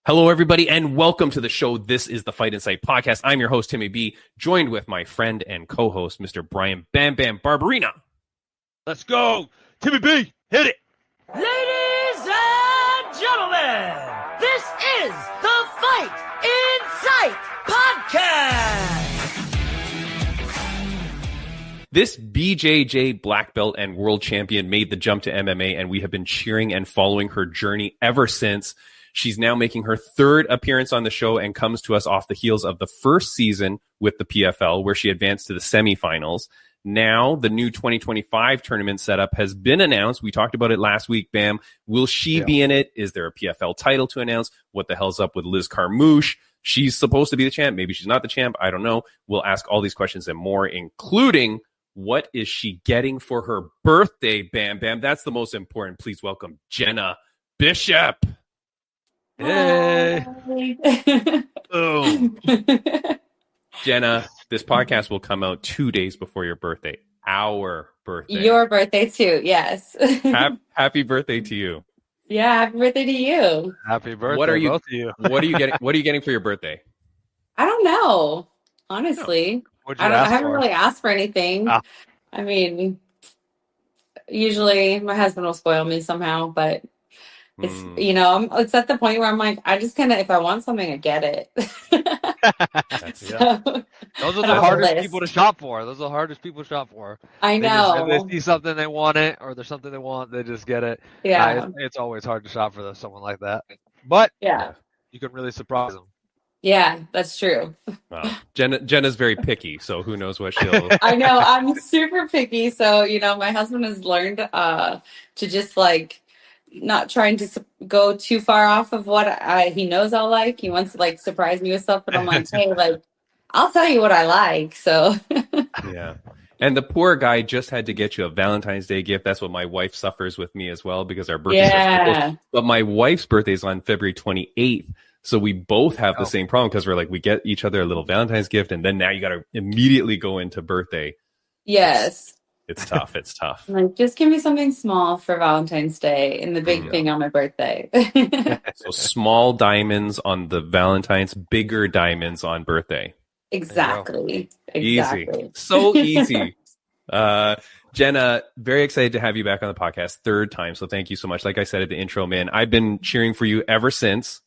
Hello, everybody, and welcome to the show. This is the Fight Insight Podcast. I'm your host, Timmy B, joined with my friend and co-host, Mr. Brian Bam Bam Barberina. Let's go. Timmy B, hit it. Ladies and gentlemen, this is the Fight Insight Podcast. This BJJ black belt and world champion made the jump to MMA, and we have been cheering and following her journey ever since. She's now making her third appearance on the show and comes to us off the heels of the first season with the PFL, where she advanced to the semifinals. Now, the new 2025 tournament setup has been announced. We talked about it last week, Bam. Will she be in it? Is there a PFL title to announce? What the hell's up with Liz Carmouche? She's supposed to be the champ. Maybe she's not the champ. I don't know. We'll ask all these questions and more, including what is she getting for her birthday, Bam Bam? That's the most important. Please welcome Jena Bishop. Hey. Boom. Jenna, this podcast will come out 2 days before your birthday. Our birthday. Your birthday too, yes. Happy birthday to you. Yeah, happy birthday to you. Happy birthday, What are you, both of you. What are you getting? What are you getting for your birthday? I don't know, honestly. What'd you I ask haven't for? really asked for anything. Ah. I mean, usually my husband will spoil me somehow, but it's it's at the point where I'm like, I just kind of, if I want something, I get it. So, Those are I the have a hardest list. people to shop for. Those are the hardest people to shop for. I know. If they see something they want it, or there's something they want, they just get it. Yeah. It's always hard to shop for someone like that. But Yeah. you can really surprise them. Yeah, that's true. Jenna's very picky, so who knows what she'll. I know. I'm super picky. So, my husband has learned to just like not trying to go too far off of what he knows I'll like. He wants to like surprise me with stuff, but I'm like, hey, like, I'll tell you what I like. So, Yeah. And the poor guy just had to get you a Valentine's Day gift. That's what my wife suffers with me as well, because our birthdays are so close. But my wife's birthday is on February 28th. So we both have the same problem, because we're like, we get each other a little Valentine's gift, and then now you got to immediately go into birthday. yes. It's tough. It's tough. I'm like, just give me something small for Valentine's Day and the big thing on my birthday. So small diamonds on the Valentine's, bigger diamonds on birthday. Exactly. Easy. So easy. Jenna, very excited to have you back on the podcast, third time. So thank you so much. Like I said at the intro, man, I've been cheering for you ever since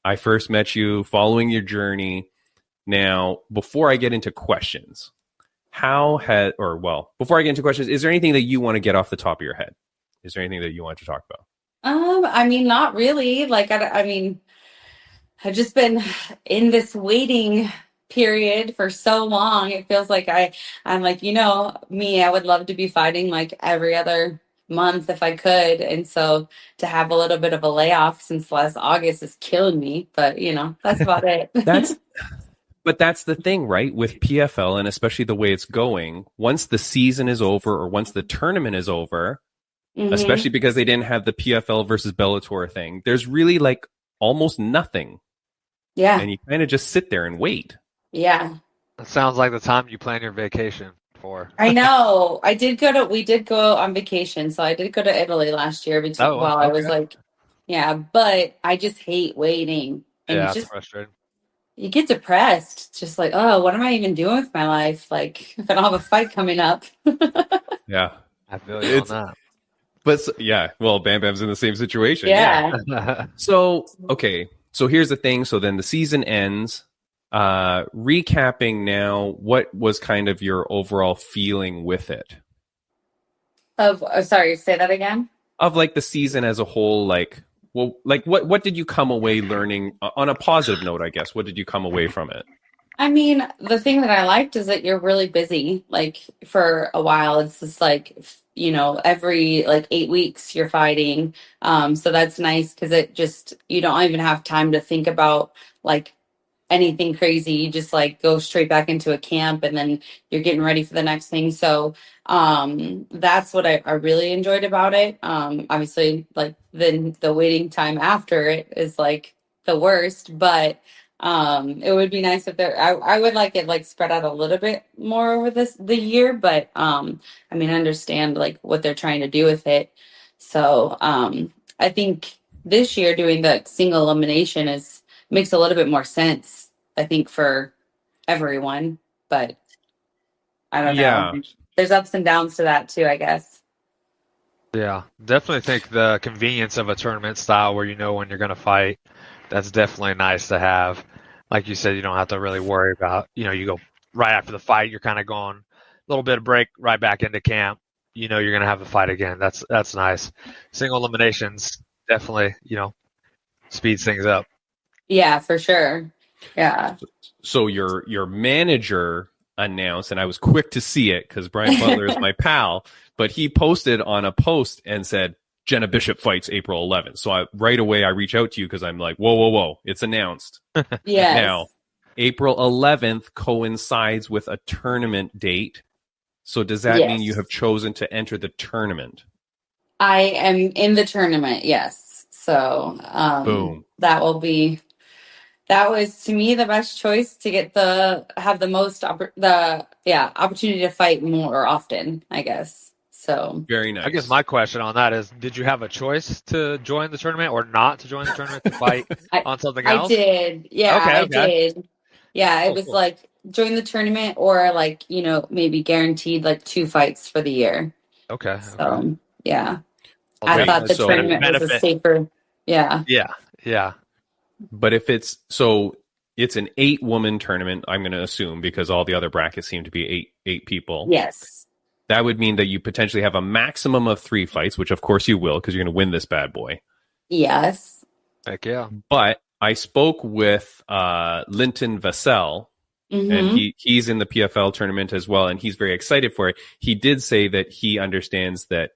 I first met you, following your journey. Now, before I get into questions, before I get into questions, is there anything that you want to get off the top of your head? Is there anything that you want to talk about? I mean, not really. Like, I mean, I've just been in this waiting period for so long. It feels like I'm like, me, I would love to be fighting like every other month if I could. And so to have a little bit of a layoff since last August is killing me. But, that's about it. But that's the thing, right? With PFL, and especially the way it's going, once the season is over or once the tournament is over, especially because they didn't have the PFL versus Bellator thing, there's really like almost nothing. Yeah. And you kind of just sit there and wait. Yeah. That sounds like the time you plan your vacation for. I know. We did go on vacation. So I did go to Italy last year I was like, but I just hate waiting. And That's frustrating. You get depressed. It's just like, oh, what am I even doing with my life? Like, if I don't have a fight coming up. Yeah. I feel you on that. But well, Bam Bam's in the same situation. Yeah. So here's the thing. So then the season ends. Recapping now, what was kind of your overall feeling with it? Sorry, say that again? Of like the season as a whole, like, well, like what did you come away learning on a positive note, I guess? What did you come away from it? I mean, the thing that I liked is that you're really busy. Like for a while, it's just like, every like 8 weeks you're fighting. So that's nice because you don't even have time to think about like anything crazy. You just like go straight back into a camp and then you're getting ready for the next thing. So that's what I really enjoyed about it. Obviously, like the waiting time after it is like the worst, but it would be nice if I would like it like spread out a little bit more over the year, but I mean, I understand like what they're trying to do with it. So I think this year doing the single elimination makes a little bit more sense, I think, for everyone. But I don't Yeah. know. There's ups and downs to that too, I guess. Yeah, definitely think the convenience of a tournament style where you know when you're going to fight, that's definitely nice to have. Like you said, you don't have to really worry about, you go right after the fight, you're kind of going a little bit of break, right back into camp. You know you're going to have the fight again. That's nice. Single eliminations definitely, speeds things up. Yeah, for sure. Yeah. So your manager announced, and I was quick to see it because Brian Butler is my pal, but he posted on a post and said, Jena Bishop fights April 11th. So right away I reach out to you because I'm like, whoa, it's announced. Yes. Now, April 11th coincides with a tournament date. So does that mean you have chosen to enter the tournament? I am in the tournament, yes. So Boom. That was to me the best choice to have the most opportunity to fight more often, I guess. So very nice. I guess my question on that is, did you have a choice to join the tournament or not to join the tournament to fight on something else? I did. Yeah, okay. I did. Yeah, it was cool. like join the tournament or like, maybe guaranteed like 2 fights for the year. Okay. So, yeah. Well, I thought the tournament was a safer. Yeah. Yeah. But if it's an 8-woman tournament, I'm going to assume, because all the other brackets seem to be eight people. Yes. That would mean that you potentially have a maximum of 3 fights, which of course you will, because you're going to win this bad boy. Yes. Heck yeah. But I spoke with Linton Vassell, and he's in the PFL tournament as well, and he's very excited for it. He did say that he understands that,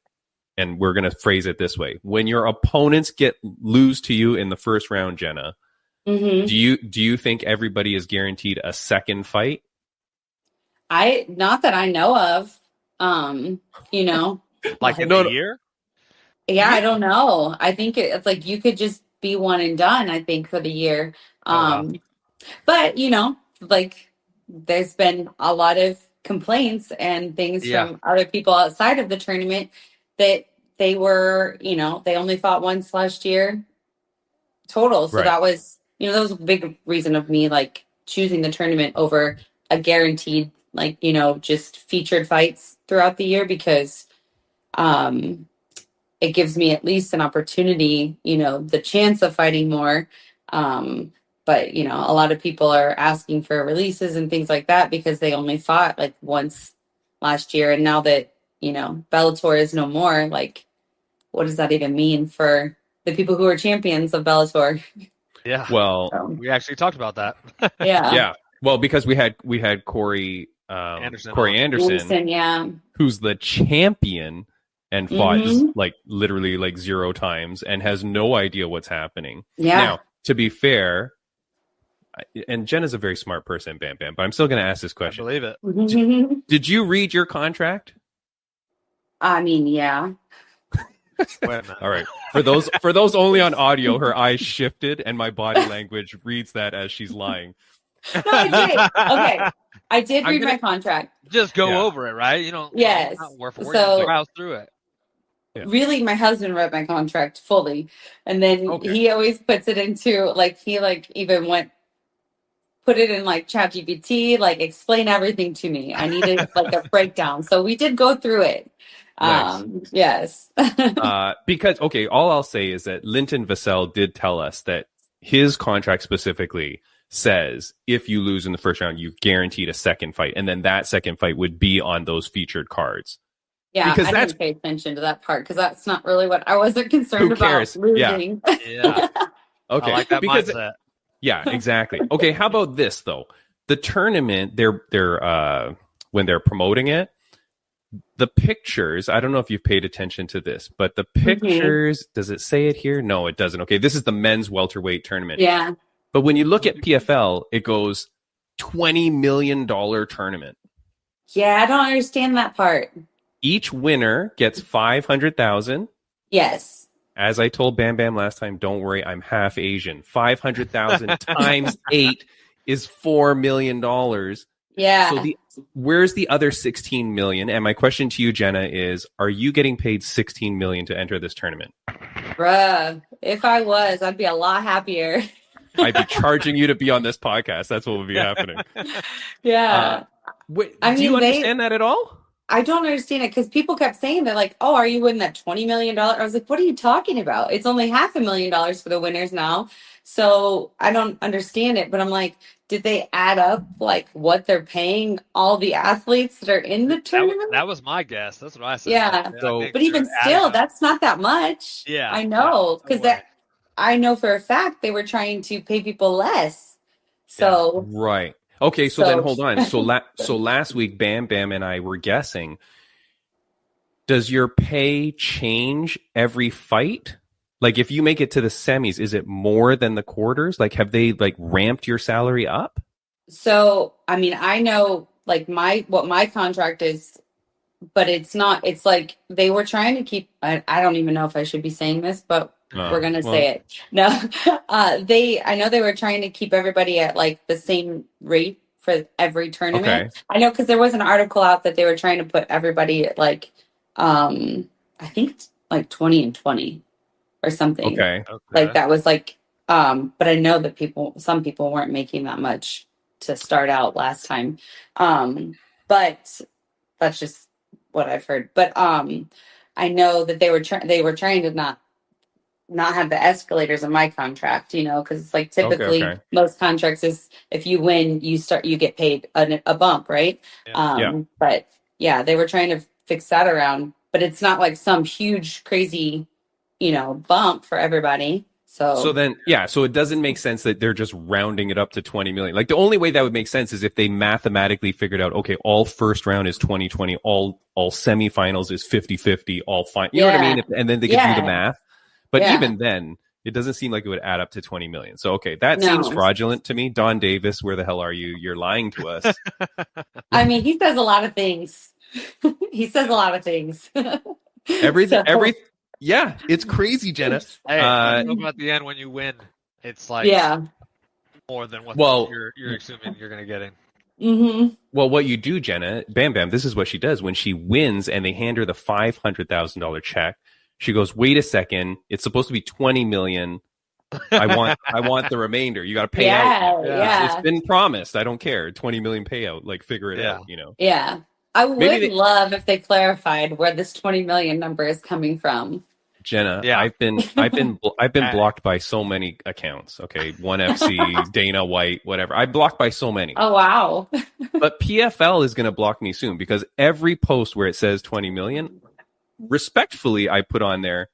and we're going to phrase it this way: when your opponents lose to you in the first round, Jenna, do you think everybody is guaranteed a second fight? Not that I know of. Like in a year? Yeah, I don't know. I think it's like you could just be one and done, I think, for the year. Wow. But, like there's been a lot of complaints and things from other people outside of the tournament that they were, they only fought once last year total. So that was, that was a big reason of me like choosing the tournament over a guaranteed, like, just featured fights throughout the year, because it gives me at least an opportunity, the chance of fighting more. But, a lot of people are asking for releases and things like that because they only fought like once last year. And now that, Bellator is no more, like, what does that even mean for the people who are champions of Bellator? Yeah. Well, we actually talked about that. Yeah. Yeah. Well, because we had Corey Anderson, who's the champion and fought like literally like 0 times and has no idea what's happening. Yeah. Now, to be fair, and Jen is a very smart person, Bam Bam, but I'm still going to ask this question. I believe it. Did you read your contract? I mean, yeah. All right. For those only on audio, her eyes shifted and my body language reads that as she's lying. No, I did. Okay. I did read my contract. Just go over it, right? You don't. Yes. Browse through it. Yeah. Really, my husband read my contract fully, and then he always puts it into like he like even put it in like ChatGPT, like explain everything to me. I needed like a breakdown, so we did go through it. Nice. Yes. Because all I'll say is that Linton Vassell did tell us that his contract specifically says if you lose in the first round, you've guaranteed a second fight, and then that second fight would be on those featured cards. Yeah, because I didn't pay attention to that part because that's not really what I wasn't concerned about losing. Yeah. Okay. I like that mindset. Yeah, exactly. Okay, how about this though? The tournament, they're when they're promoting it, the pictures, I don't know if you've paid attention to this, but the pictures, does it say it here? No, it doesn't. Okay, this is the men's welterweight tournament. Yeah. But when you look at PFL, it goes $20 million tournament. Yeah, I don't understand that part. Each winner gets $500,000. Yes. As I told Bam Bam last time, don't worry, I'm half Asian. 500,000 times 8 is $4 million. Yeah. So where's the other 16 million? And my question to you, Jenna, is: are you getting paid 16 million to enter this tournament? Bruh, if I was, I'd be a lot happier. I'd be charging you to be on this podcast. That's what would be happening. Yeah. Do you understand that at all? I don't understand it because people kept saying they're like, "Oh, are you winning that $20 million?" I was like, "What are you talking about? It's only $500,000 for the winners now." So I don't understand it. But I'm like, did they add up like what they're paying all the athletes that are in the tournament? That was my guess. That's what I said. Yeah. So, but even still, that's not that much. Yeah, I know because no way. I know for a fact they were trying to pay people less. So right. Okay, so then hold on. So last week, Bam Bam and I were guessing. Does your pay change every fight? Like, if you make it to the semis, is it more than the quarters? Like, have they like ramped your salary up? So, I mean, I know like what my contract is, but it's not. It's like they were trying to keep. I don't even know if I should be saying this, but we're gonna say it. No, I know they were trying to keep everybody at like the same rate for every tournament. Okay. I know because there was an article out that they were trying to put everybody at like, I think it's like 20 and 20 or something. Okay. Like that was like, but I know that some people weren't making that much to start out last time. But that's just what I've heard. But I know that they were trying to not have the escalators in my contract, because it's like typically most contracts is if you win, you get paid a bump, right? But yeah, they were trying to fix that around, but it's not like some huge crazy, bump for everybody. So then, so it doesn't make sense that they're just rounding it up to 20 million. Like the only way that would make sense is if they mathematically figured out, okay, all first round is 20-20, all semifinals is 50-50, all fine. You know what I mean? And then they could do the math. But even then, it doesn't seem like it would add up to 20 million. So, okay, that seems fraudulent to me. Don Davis, where the hell are you? You're lying to us. I mean, he says a lot of things. Yeah, it's crazy, Jenna. Hey, about the end when you win, it's like more than what you're assuming you're going to get in. Mm-hmm. Well, what you do, Jenna, Bam Bam, this is what she does. When she wins and they hand her the $500,000 check, she goes, "Wait a second, it's supposed to be 20 million. I want the remainder. You got to pay out. Yeah. It's been promised. I don't care. 20 million payout. Like, figure it out, Yeah. I would love if they clarified where this 20 million number is coming from. Jenna, I've been blocked by so many accounts. Okay, One FC, Dana White, whatever. I'm blocked by so many. Oh wow! But PFL is going to block me soon because every post where it says 20 million, respectfully, I put on there,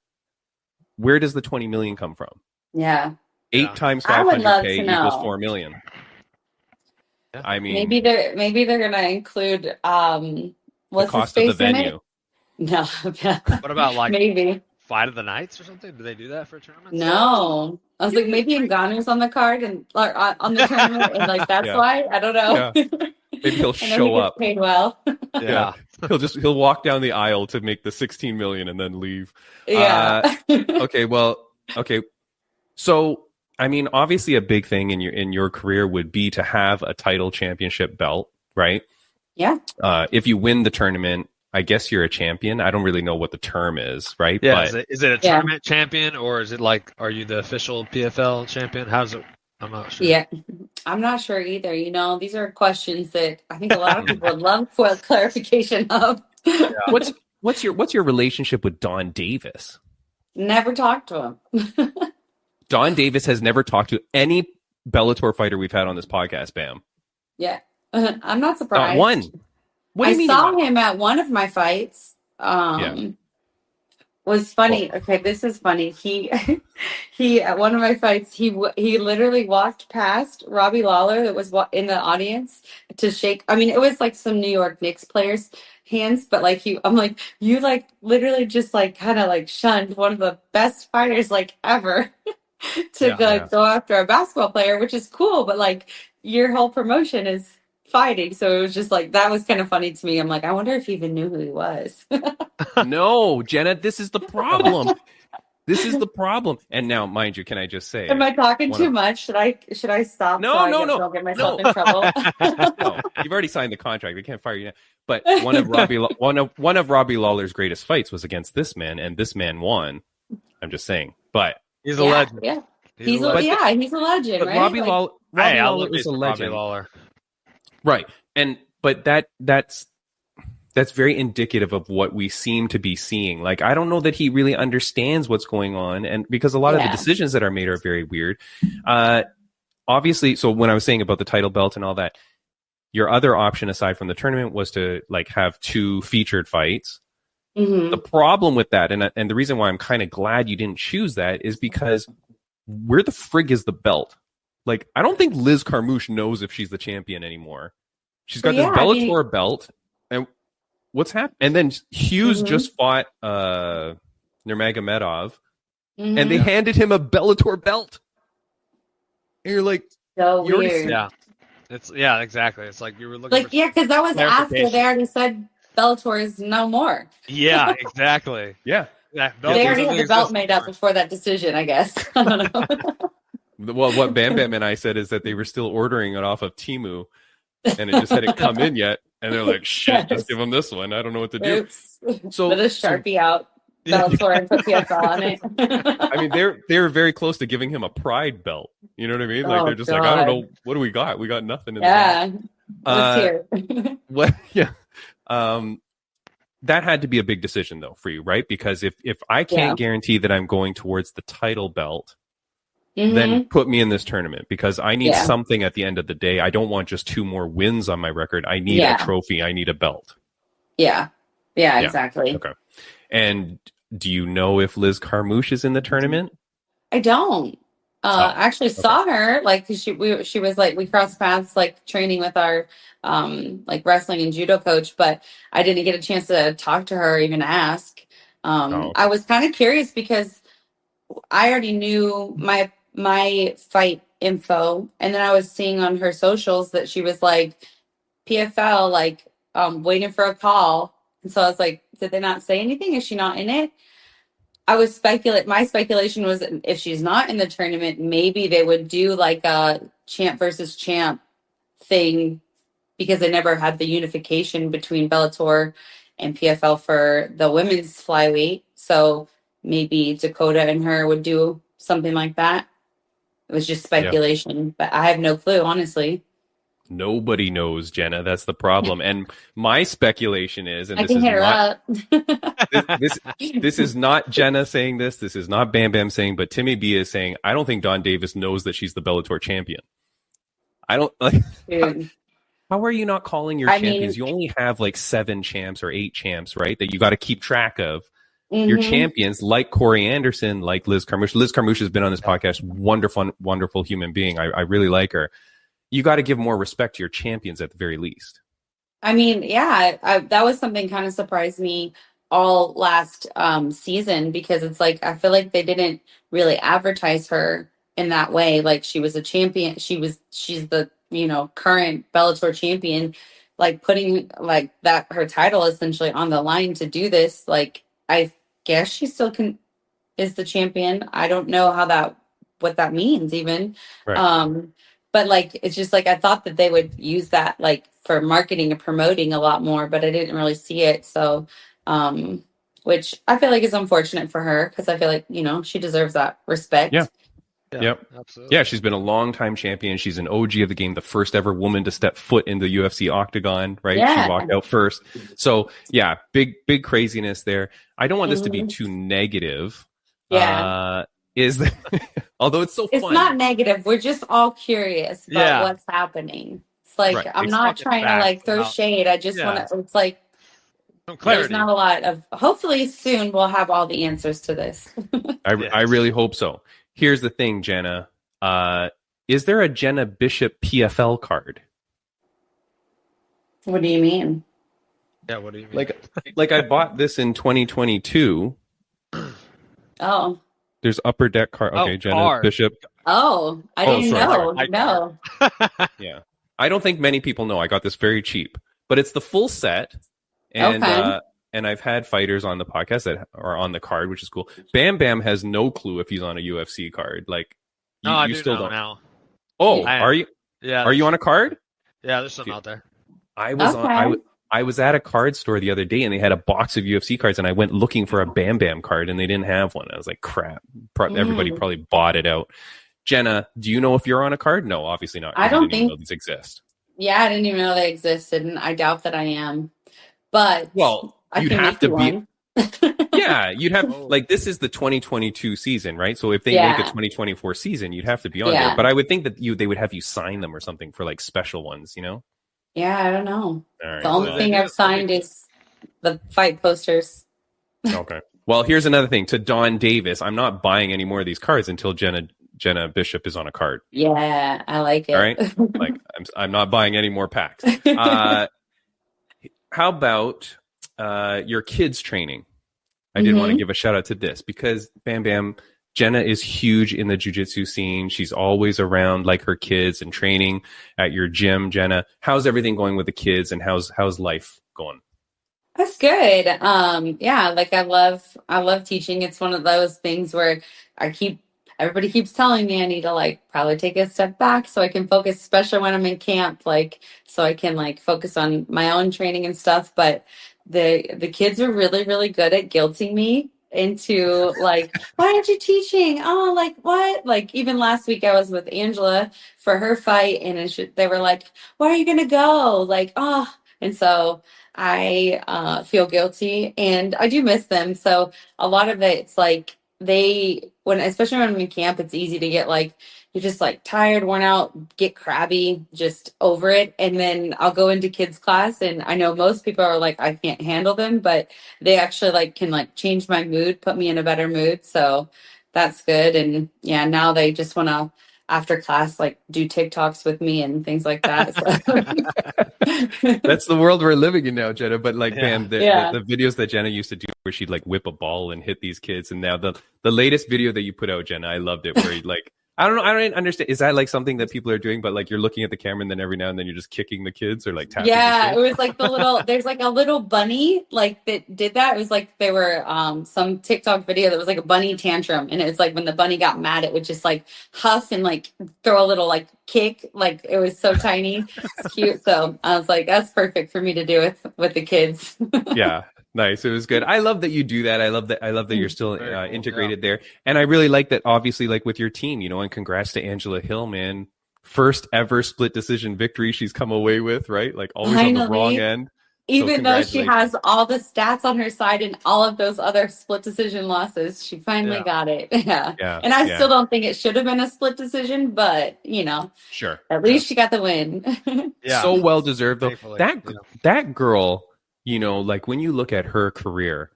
where does the 20 million come from? Yeah, 8 times 500K equals 4 million. Yeah. I mean, maybe they're going to include the cost of the venue. No, what about like maybe Fight of the Nights or something? Do they do that for tournaments? No, I was like maybe Ngannou's on the card and on the tournament, and like that's why I don't know. Yeah. Maybe he'll show up. Paid well. Yeah, he'll walk down the aisle to make the 16 million and then leave. Yeah. Okay. So, I mean, obviously, a big thing in your career would be to have a title championship belt, right? Yeah. If you win the tournament, I guess you're a champion. I don't really know what the term is, right? Yeah. But, is it a tournament champion, or is it like, are you the official PFL champion? How's it? I'm not sure. Yeah, I'm not sure either. These are questions that I think a lot of people would love for clarification of. Yeah. What's your relationship with Don Davis? Never talked to him. Don Davis has never talked to any Bellator fighter we've had on this podcast, Bam. Yeah. I'm not surprised. Not one. What do you mean? I saw him at one of my fights. Was funny. Okay, this is funny. He at one of my fights, he literally walked past Robbie Lawler that was in the audience to shake. I mean, it was like some New York Knicks players' hands, but like I'm like, you like literally just like kind of like shunned one of the best fighters like ever to go after a basketball player, which is cool, but like your whole promotion is fighting. So it was just like, that was kind of funny to me. I'm like, I wonder if he even knew who he was. No, Jenna, this is the problem. And now, mind you, can I just say, am I talking too much? Should I stop? No. Don't get myself in trouble. No, you've already signed the contract. They can't fire you now. But one of Robbie Lawler's greatest fights was against this man, and this man won. I'm just saying. But He's a legend. Yeah. He's a legend. He's a legend, but right? Robbie Lawler love is a Robbie legend. Lawler. Right. But that's very indicative of what we seem to be seeing. Like, I don't know that he really understands what's going on, and because a lot of the decisions that are made are very weird. Obviously, so when I was saying about the title belt and all that, your other option aside from the tournament was to like have 2 featured fights. The problem with that, and the reason why I'm kind of glad you didn't choose that, is because where the frig is the belt? Like, I don't think Liz Carmouche knows if she's the champion anymore. She's got this Bellator belt, and what's happened? And then Hughes just fought Nurmagomedov, and they handed him a Bellator belt. And you're like, so weird. Yeah, exactly. It's like you were looking. Like, because that was after they already said Bellator is no more. Yeah, exactly. Yeah. They already had the belt made up before that decision, I guess. I don't know. Well, what Bam Bam and I said is that they were still ordering it off of Temu, and it just hadn't come in yet. And they're like, shit, just give them this one. I don't know what to do. Oops. So put a Sharpie out. Bellator and put PFL on it. I mean, they were very close to giving him a Pride belt. You know what I mean? Like, they're just like, I don't know, what do we got? We got nothing in the let's hear. What? Yeah. That had to be a big decision though for you, right? Because if I can't guarantee that I'm going towards the title belt, then put me in this tournament, because I need something at the end of the day. I don't want just 2 more wins on my record. I need a trophy. I need a belt. Yeah, exactly. Okay. And do you know if Liz Carmouche is in the tournament? I don't. I actually saw her, like, she was like, we crossed paths, like, training with our like wrestling and judo coach, but I didn't get a chance to talk to her or even ask. I was kind of curious because I already knew my fight info, and then I was seeing on her socials that she was like PFL, like waiting for a call. And so I was like, did they not say anything? Is she not in it? My speculation was if she's not in the tournament, maybe they would do like a champ versus champ thing, because they never had the unification between Bellator and PFL for the women's flyweight. So maybe Dakota and her would do something like that. It was just speculation, but I have no clue, honestly. Nobody knows, Jenna. That's the problem. And my speculation is, and I can hit her up. this is not Jenna saying this. This is not Bam Bam saying, but Timmy B is saying, I don't think Dawn Davis knows that she's the Bellator champion. I don't like. How are you not calling your champions? You only have like 7 champs or 8 champs, right? That you got to keep track of. Your champions, like Corey Anderson, like Liz Carmouche. Liz Carmouche has been on this podcast. Wonderful, wonderful human being. I really like her. You got to give more respect to your champions at the very least. I mean, that was something kind of surprised me all last season, because it's like, I feel like they didn't really advertise her in that way. Like, she was a champion. She's the, current Bellator champion, like putting like that, her title essentially on the line to do this. Like, I guess she still is the champion. I don't know what that means even. Right. But like, it's just like, I thought that they would use that like for marketing and promoting a lot more, but I didn't really see it. So, which I feel like is unfortunate for her, because I feel like, she deserves that respect. Yeah. Yep. Absolutely. Yeah. She's been a long-time champion. She's an OG of the game, the first ever woman to step foot in the UFC octagon, right? Yeah. She walked out first. So yeah, big craziness there. I don't want this to be too negative. Yeah. Although it's so fun. It's not negative. We're just all curious about what's happening. It's like, I'm not trying to like throw shade. I just want to, it's like, there's not a lot of, hopefully soon we'll have all the answers to this. I really hope so. Here's the thing, Jenna. Is there a Jena Bishop PFL card? What do you mean? Yeah, what do you mean? Like I bought this in 2022. Oh. There's Upper Deck card. Okay, Jena Bishop. Oh, I didn't know. No. Yeah. I don't think many people know. I got this very cheap. But it's the full set. And and I've had fighters on the podcast that are on the card, which is cool. Bam Bam has no clue if he's on a UFC card. Like, you still don't now. Oh, are you? Yeah. Are you on a card? Yeah, there's some out there. I was I was at a card store the other day and they had a box of UFC cards and I went looking for a Bam Bam card and they didn't have one. I was like, crap. Everybody probably bought it out. Jenna, do you know if you're on a card? No, obviously not. I don't think know these exist. Yeah, I didn't even know they existed, and I doubt that I am. But you'd have to be. Yeah, you'd have like this is the 2022 season, right? So if they make a 2024 season, you'd have to be on there. But I would think that they would have you sign them or something for like special ones, you know? Yeah, I don't know. Right, the only thing I've signed is the fight posters. Okay. Well, here's another thing to Dawn Davis. I'm not buying any more of these cards until Jena Bishop is on a card. Yeah, I like it. All right. Like I'm not buying any more packs. How about your kids training? I did want to give a shout out to this because Bam Bam, Jenna is huge in the jiu-jitsu scene. She's always around like her kids and training at your gym. Jenna, how's everything going with the kids and how's life going? That's good. Yeah, like I love teaching. It's one of those things where everybody keeps telling me I need to like probably take a step back so I can focus, especially when I'm in camp, like so I can like focus on my own training and stuff. But the kids are really, really good at guilting me into like, why aren't you teaching? Oh, like what? Like even last week I was with Angela for her fight and they were like, why are you going to go? Like, oh, and so I feel guilty and I do miss them. So a lot of it's like especially when I'm in camp, it's easy to get like, you're just like tired, worn out, get crabby, just over it. And then I'll go into kids class and I know most people are like, I can't handle them, but they actually like can like change my mood, put me in a better mood. So that's good. And yeah, now they just want to, after class, like do TikToks with me and things like that. So. That's the world we're living in now, Jenna. But like, man, the videos that Jenna used to do where she'd like whip a ball and hit these kids. And now the latest video that you put out, Jenna, I loved it. Where you like, I don't know. I don't understand. Is that like something that people are doing? But like you're looking at the camera and then every now and then you're just kicking the kids or like tapping. Yeah, it was like there's like a little bunny like that did that. It was like they were some TikTok video that was like a bunny tantrum. And it was like when the bunny got mad, it would just like huff and like throw a little like kick. Like it was so tiny. It's cute. So I was like, that's perfect for me to do with the kids. Yeah. Nice. It was good. I love that you do that. I love that you're still integrated there. And I really like that, obviously, like with your team, you know, and congrats to Angela Hill, man. First ever split decision victory she's come away with, right? Like always on the wrong end. Even though she has all the stats on her side and all of those other split decision losses, she finally got it. Yeah. And I still don't think it should have been a split decision, but you know, sure. At least she got the win. So well deserved though. That girl, you know, like when you look at her career,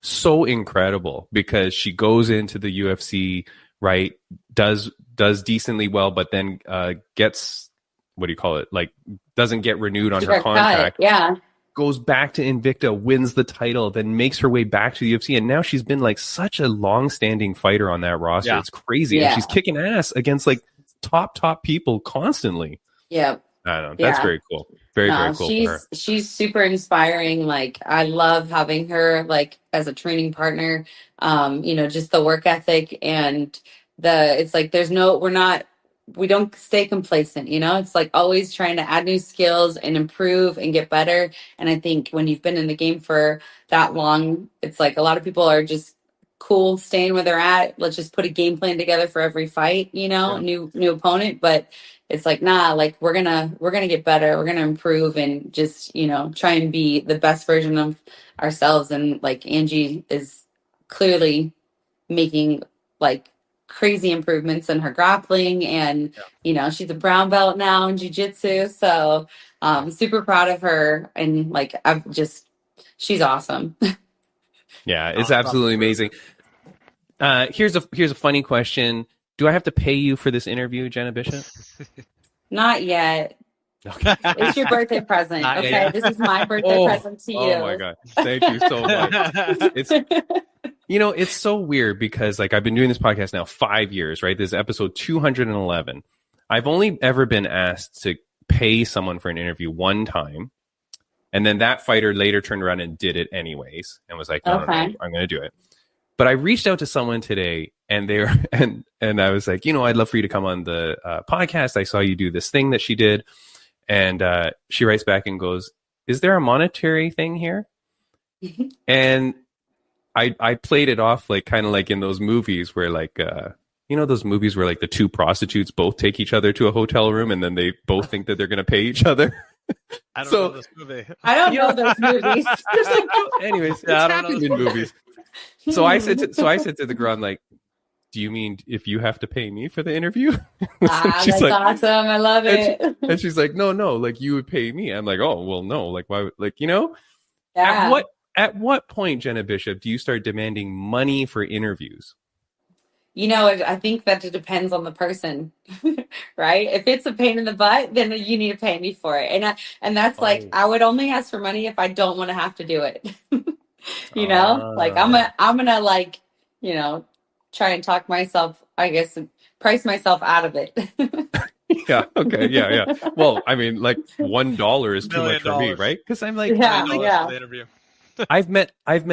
so incredible because she goes into the UFC, right? Does decently well, but then gets, what do you call it? Like doesn't get renewed on her contract. Yeah. Goes back to Invicta, wins the title, then makes her way back to the UFC. And now she's been like such a long-standing fighter on that roster. Yeah. It's crazy. And she's kicking ass against like top people constantly. Yeah. I don't know. That's very cool. Very cool for her. She's super inspiring. Like I love having her like as a training partner. You know, just the work ethic and it's like we don't stay complacent, you know? It's like always trying to add new skills and improve and get better. And I think when you've been in the game for that long, it's like a lot of people are just cool staying where they're at. Let's just put a game plan together for every fight, you know, new opponent. But it's like, nah, like we're gonna get better. We're gonna improve and just, you know, try and be the best version of ourselves. And like Angie is clearly making like crazy improvements in her grappling and you know she's a brown belt now in jiu-jitsu, so super proud of her and like she's awesome. Yeah, it's absolutely amazing. Here's a funny question. Do I have to pay you for this interview, Jena Bishop? Not yet. Okay. It's your birthday present. Okay, this is my birthday present to you. Oh my god, thank you so much. You know, it's so weird because like I've been doing this podcast now 5 years, right? This is episode 211. I've only ever been asked to pay someone for an interview one time. And then that fighter later turned around and did it anyways and was like, no, I'm going to do it. But I reached out to someone today and they were, and I was like, you know, I'd love for you to come on the podcast. I saw you do this thing that she did. And she writes back and goes, is there a monetary thing here? And I played it off like kind of like in those movies where like those movies where like the two prostitutes both take each other to a hotel room and then they both think that they're going to pay each other. I don't know this movie. I don't know those movies. Anyways, Yeah, it's happened in movies. So I said to the girl, I'm like, do you mean if you have to pay me for the interview? She's that's like, awesome. I love it. And she's like, no, like you would pay me. I'm like, oh, well, no. Like, why? Like, Yeah. At what point, Jena Bishop, do you start demanding money for interviews? I think that it depends on the person, right? If it's a pain in the butt, then you need to pay me for it. And that's like, I would only ask for money if I don't want to have to do it. Like I'm gonna like, try and talk myself, I guess, price myself out of it. Yeah. Okay. Yeah. Well, I mean, like $1 is too much for me, right? Because I'm like, yeah. The interview. I've met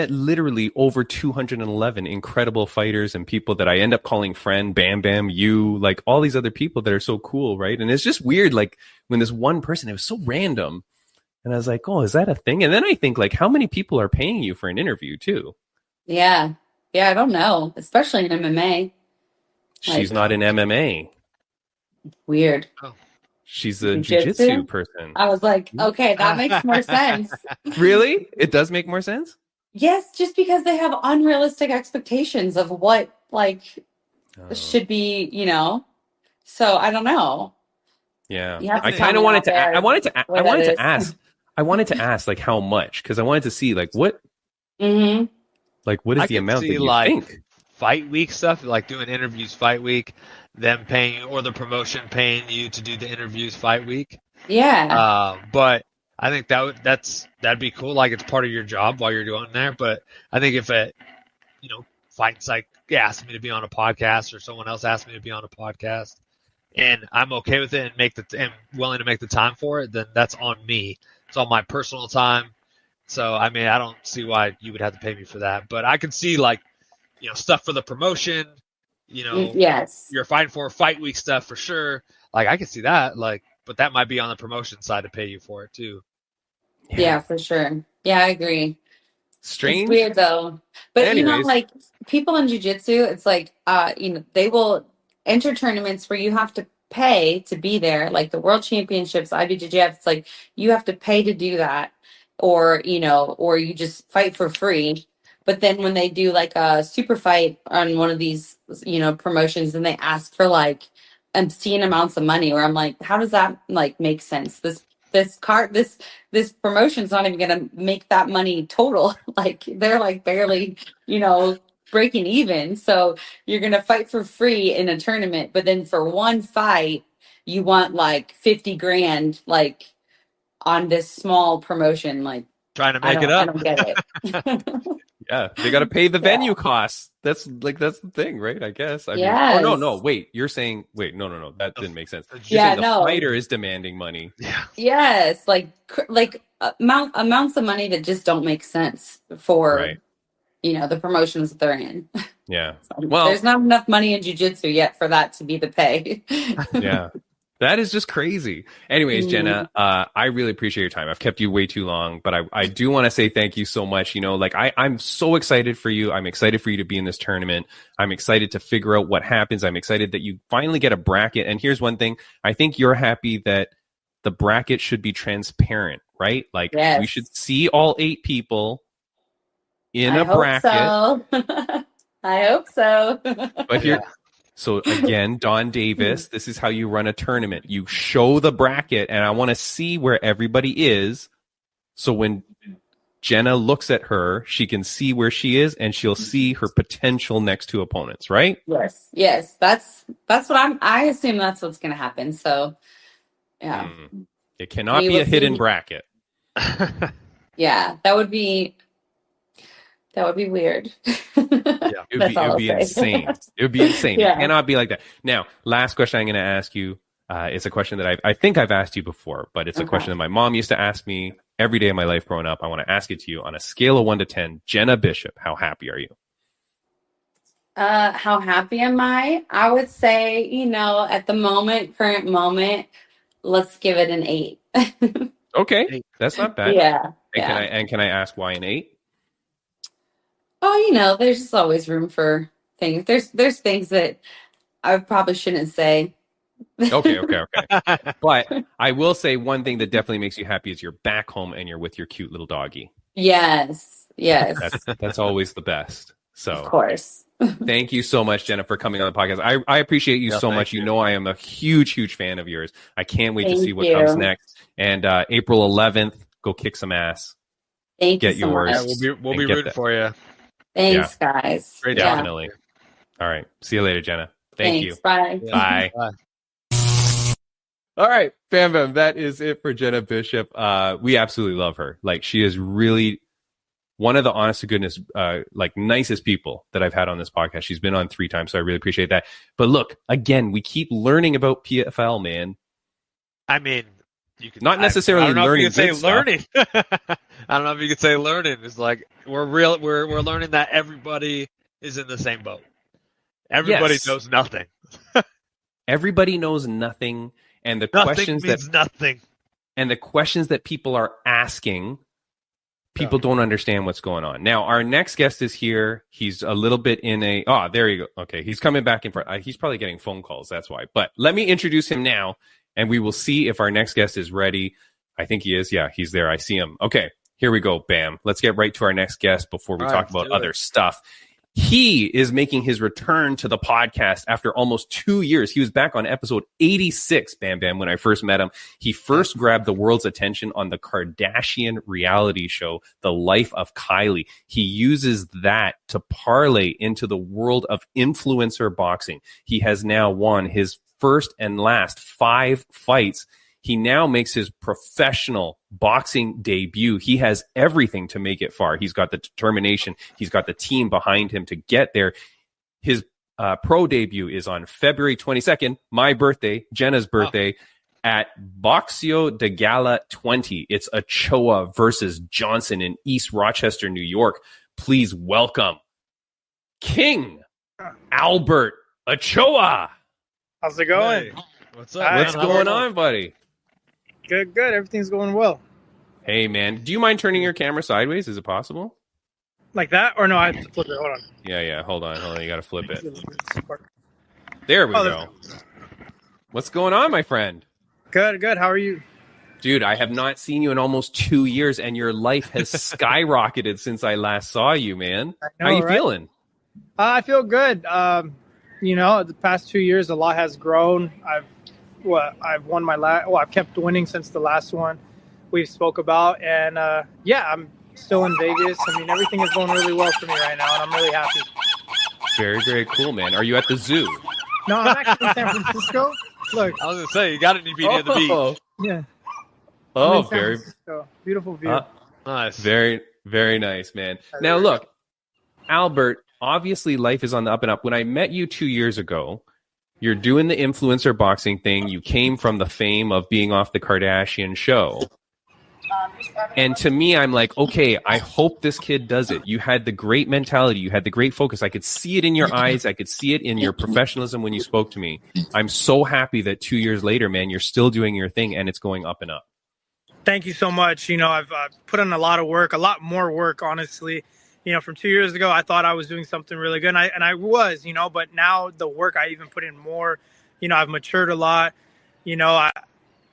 literally over 211 incredible fighters and people that I end up calling friend, Bam Bam, you, like all these other people that are so cool, right? And it's just weird, like when this one person, it was so random. And I was like, oh, is that a thing? And then I think, like, how many people are paying you for an interview too? Yeah, I don't know, especially in MMA. She's not in MMA. Weird. Oh. She's a jiu-jitsu person. I was like, okay, that makes more sense. Really? It does make more sense? Yes, just because they have unrealistic expectations of what should be, So I don't know. Yeah. I kind of wanted to I wanted to ask like how much, because I wanted to see like what like what is the amount that you think? Fight week stuff, like doing interviews fight week, them paying or the promotion paying you to do the interviews fight week. Yeah. But I think that'd be cool. Like it's part of your job while you're doing there. But I think if Fight Psych asked me to be on a podcast or someone else asked me to be on a podcast and I'm okay with it and willing to make the time for it, then that's on me. It's on my personal time. So, I mean, I don't see why you would have to pay me for that. But I can see like, stuff for the promotion, yes, you're fighting for fight week stuff for sure. Like I can see that, like, but that might be on the promotion side to pay you for it too. Yeah, for sure. Yeah, I agree. Strange. It's weird though. But anyways, like people in jiu-jitsu, it's like they will enter tournaments where you have to pay to be there, like the world championships, IBJJF, it's like you have to pay to do that, or you just fight for free. But then when they do like a super fight on one of these, promotions, and they ask for like obscene amounts of money, where I'm like, how does that like make sense? This promotion's not even gonna make that money total. Like they're like barely, breaking even. So you're gonna fight for free in a tournament, but then for one fight, you want like 50 grand, like on this small promotion, like trying to make it up. I don't get it. Yeah, they got to pay the venue costs. That's the thing, right? I guess. I mean, no. Wait, you're saying no. That didn't make sense. You're saying the fighter is demanding money. Yeah. Yes, like amounts of money that just don't make sense for the promotions that they're in. Yeah. So, well, there's not enough money in jiu-jitsu yet for that to be the pay. Yeah. That is just crazy. Anyways, Jenna, I really appreciate your time. I've kept you way too long, but I do want to say thank you so much. I'm so excited for you. I'm excited for you to be in this tournament. I'm excited to figure out what happens. I'm excited that you finally get a bracket. And here's one thing. I think you're happy that the bracket should be transparent, right? Like we should see all 8 people in a bracket. I hope so. But here. So again, Don Davis, this is how you run a tournament. You show the bracket, and I want to see where everybody is. So when Jenna looks at her, she can see where she is, and she'll see her potential next 2 opponents, right? Yes. That's what I assume that's what's going to happen. So, yeah. It cannot be a hidden bracket. Yeah, that would be weird. Yeah, it would be insane. It would be insane. Yeah. It cannot be like that. Now, last question I'm going to ask you. It's a question that I think I've asked you before, but it's a question that my mom used to ask me every day of my life growing up. I want to ask it to you on a scale of 1 to 10. Jena Bishop, how happy are you? How happy am I? I would say, at the current moment, let's give it an 8. Okay, 8. that's not bad. Yeah. And can I ask why an 8? Oh, there's just always room for things. There's things that I probably shouldn't say. Okay. But I will say one thing that definitely makes you happy is you're back home and you're with your cute little doggy. Yes. That's always the best. So Of course. thank you so much, Jenna, for coming on the podcast. I appreciate you so much. You know I am a huge fan of yours. I can't wait to see what comes next. And April 11th, go kick some ass. Thank Get you so yours. much. Yeah, we'll be rooting for you. Thanks, guys. Great Definitely. All right. See you later, Jenna. Thank you. Bye. Bye. All right, fam, that is it for Jena Bishop. We absolutely love her. Like, she is really one of the honest to goodness, nicest people that I've had on this podcast. She's been on 3 times, so I really appreciate that. But look, again, we keep learning about PFL, man. I mean, you could not necessarily learning. Learning. I don't know if you could say learning. It's like we're learning that everybody is in the same boat. Everybody knows nothing. Everybody knows nothing. And the questions that people are asking, people don't understand what's going on. Now, our next guest is here. He's a little bit in there you go. Okay, he's coming back in front. He's probably getting phone calls. That's why. But let me introduce him now, and we will see if our next guest is ready. I think he is. Yeah, he's there. I see him. Okay, here we go. Bam. Let's get right to our next guest before we talk about other stuff. He is making his return to the podcast after almost 2 years. He was back on episode 86, Bam Bam, when I first met him. He first grabbed the world's attention on the Kardashian reality show, The Life of Kylie. He uses that to parlay into the world of influencer boxing. He has now won his first and last 5 fights. He now makes his professional boxing debut. He has everything to make it far. He's got the determination. He's got the team behind him to get there. His pro debut is on February 22nd, my birthday, Jenna's birthday, at Boxeo de Gala 20. It's Ochoa versus Johnson in East Rochester, New York. Please welcome King Albert Ochoa. How's it going? Hey, what's up? What's going on, buddy? Good. Everything's going well. Hey, man. Do you mind turning your camera sideways? Is it possible? Like that? Or no, I have to flip it. Hold on. Yeah. Hold on. You got to flip it. There we go. What's going on, my friend? Good. How are you? Dude, I have not seen you in almost 2 years, and your life has skyrocketed since I last saw you, man. How are you feeling? I feel good. The past 2 years, a lot has grown. I've won my I've kept winning since the last one we spoke about, and I'm still in Vegas. I mean, everything is going really well for me right now, and I'm really happy. Very, very cool, man. Are you at the zoo? No, I'm actually in San Francisco. Look, I was gonna say you got to be near the beach. Yeah. Oh, very beautiful view. Nice. Very, very nice, man. Now, look, Albert. Obviously, life is on the up and up. When I met you 2 years ago, you're doing the influencer boxing thing. You came from the fame of being off the Kardashian show. And to me, I'm like, okay, I hope this kid does it. You had the great mentality. You had the great focus. I could see it in your eyes. I could see it in your professionalism when you spoke to me. I'm so happy that 2 years later, man, you're still doing your thing and it's going up and up. Thank you so much. I've put in a lot of work, a lot more work, honestly. From 2 years ago, I thought I was doing something really good, and I was, but now the work I even put in more, I've matured a lot. A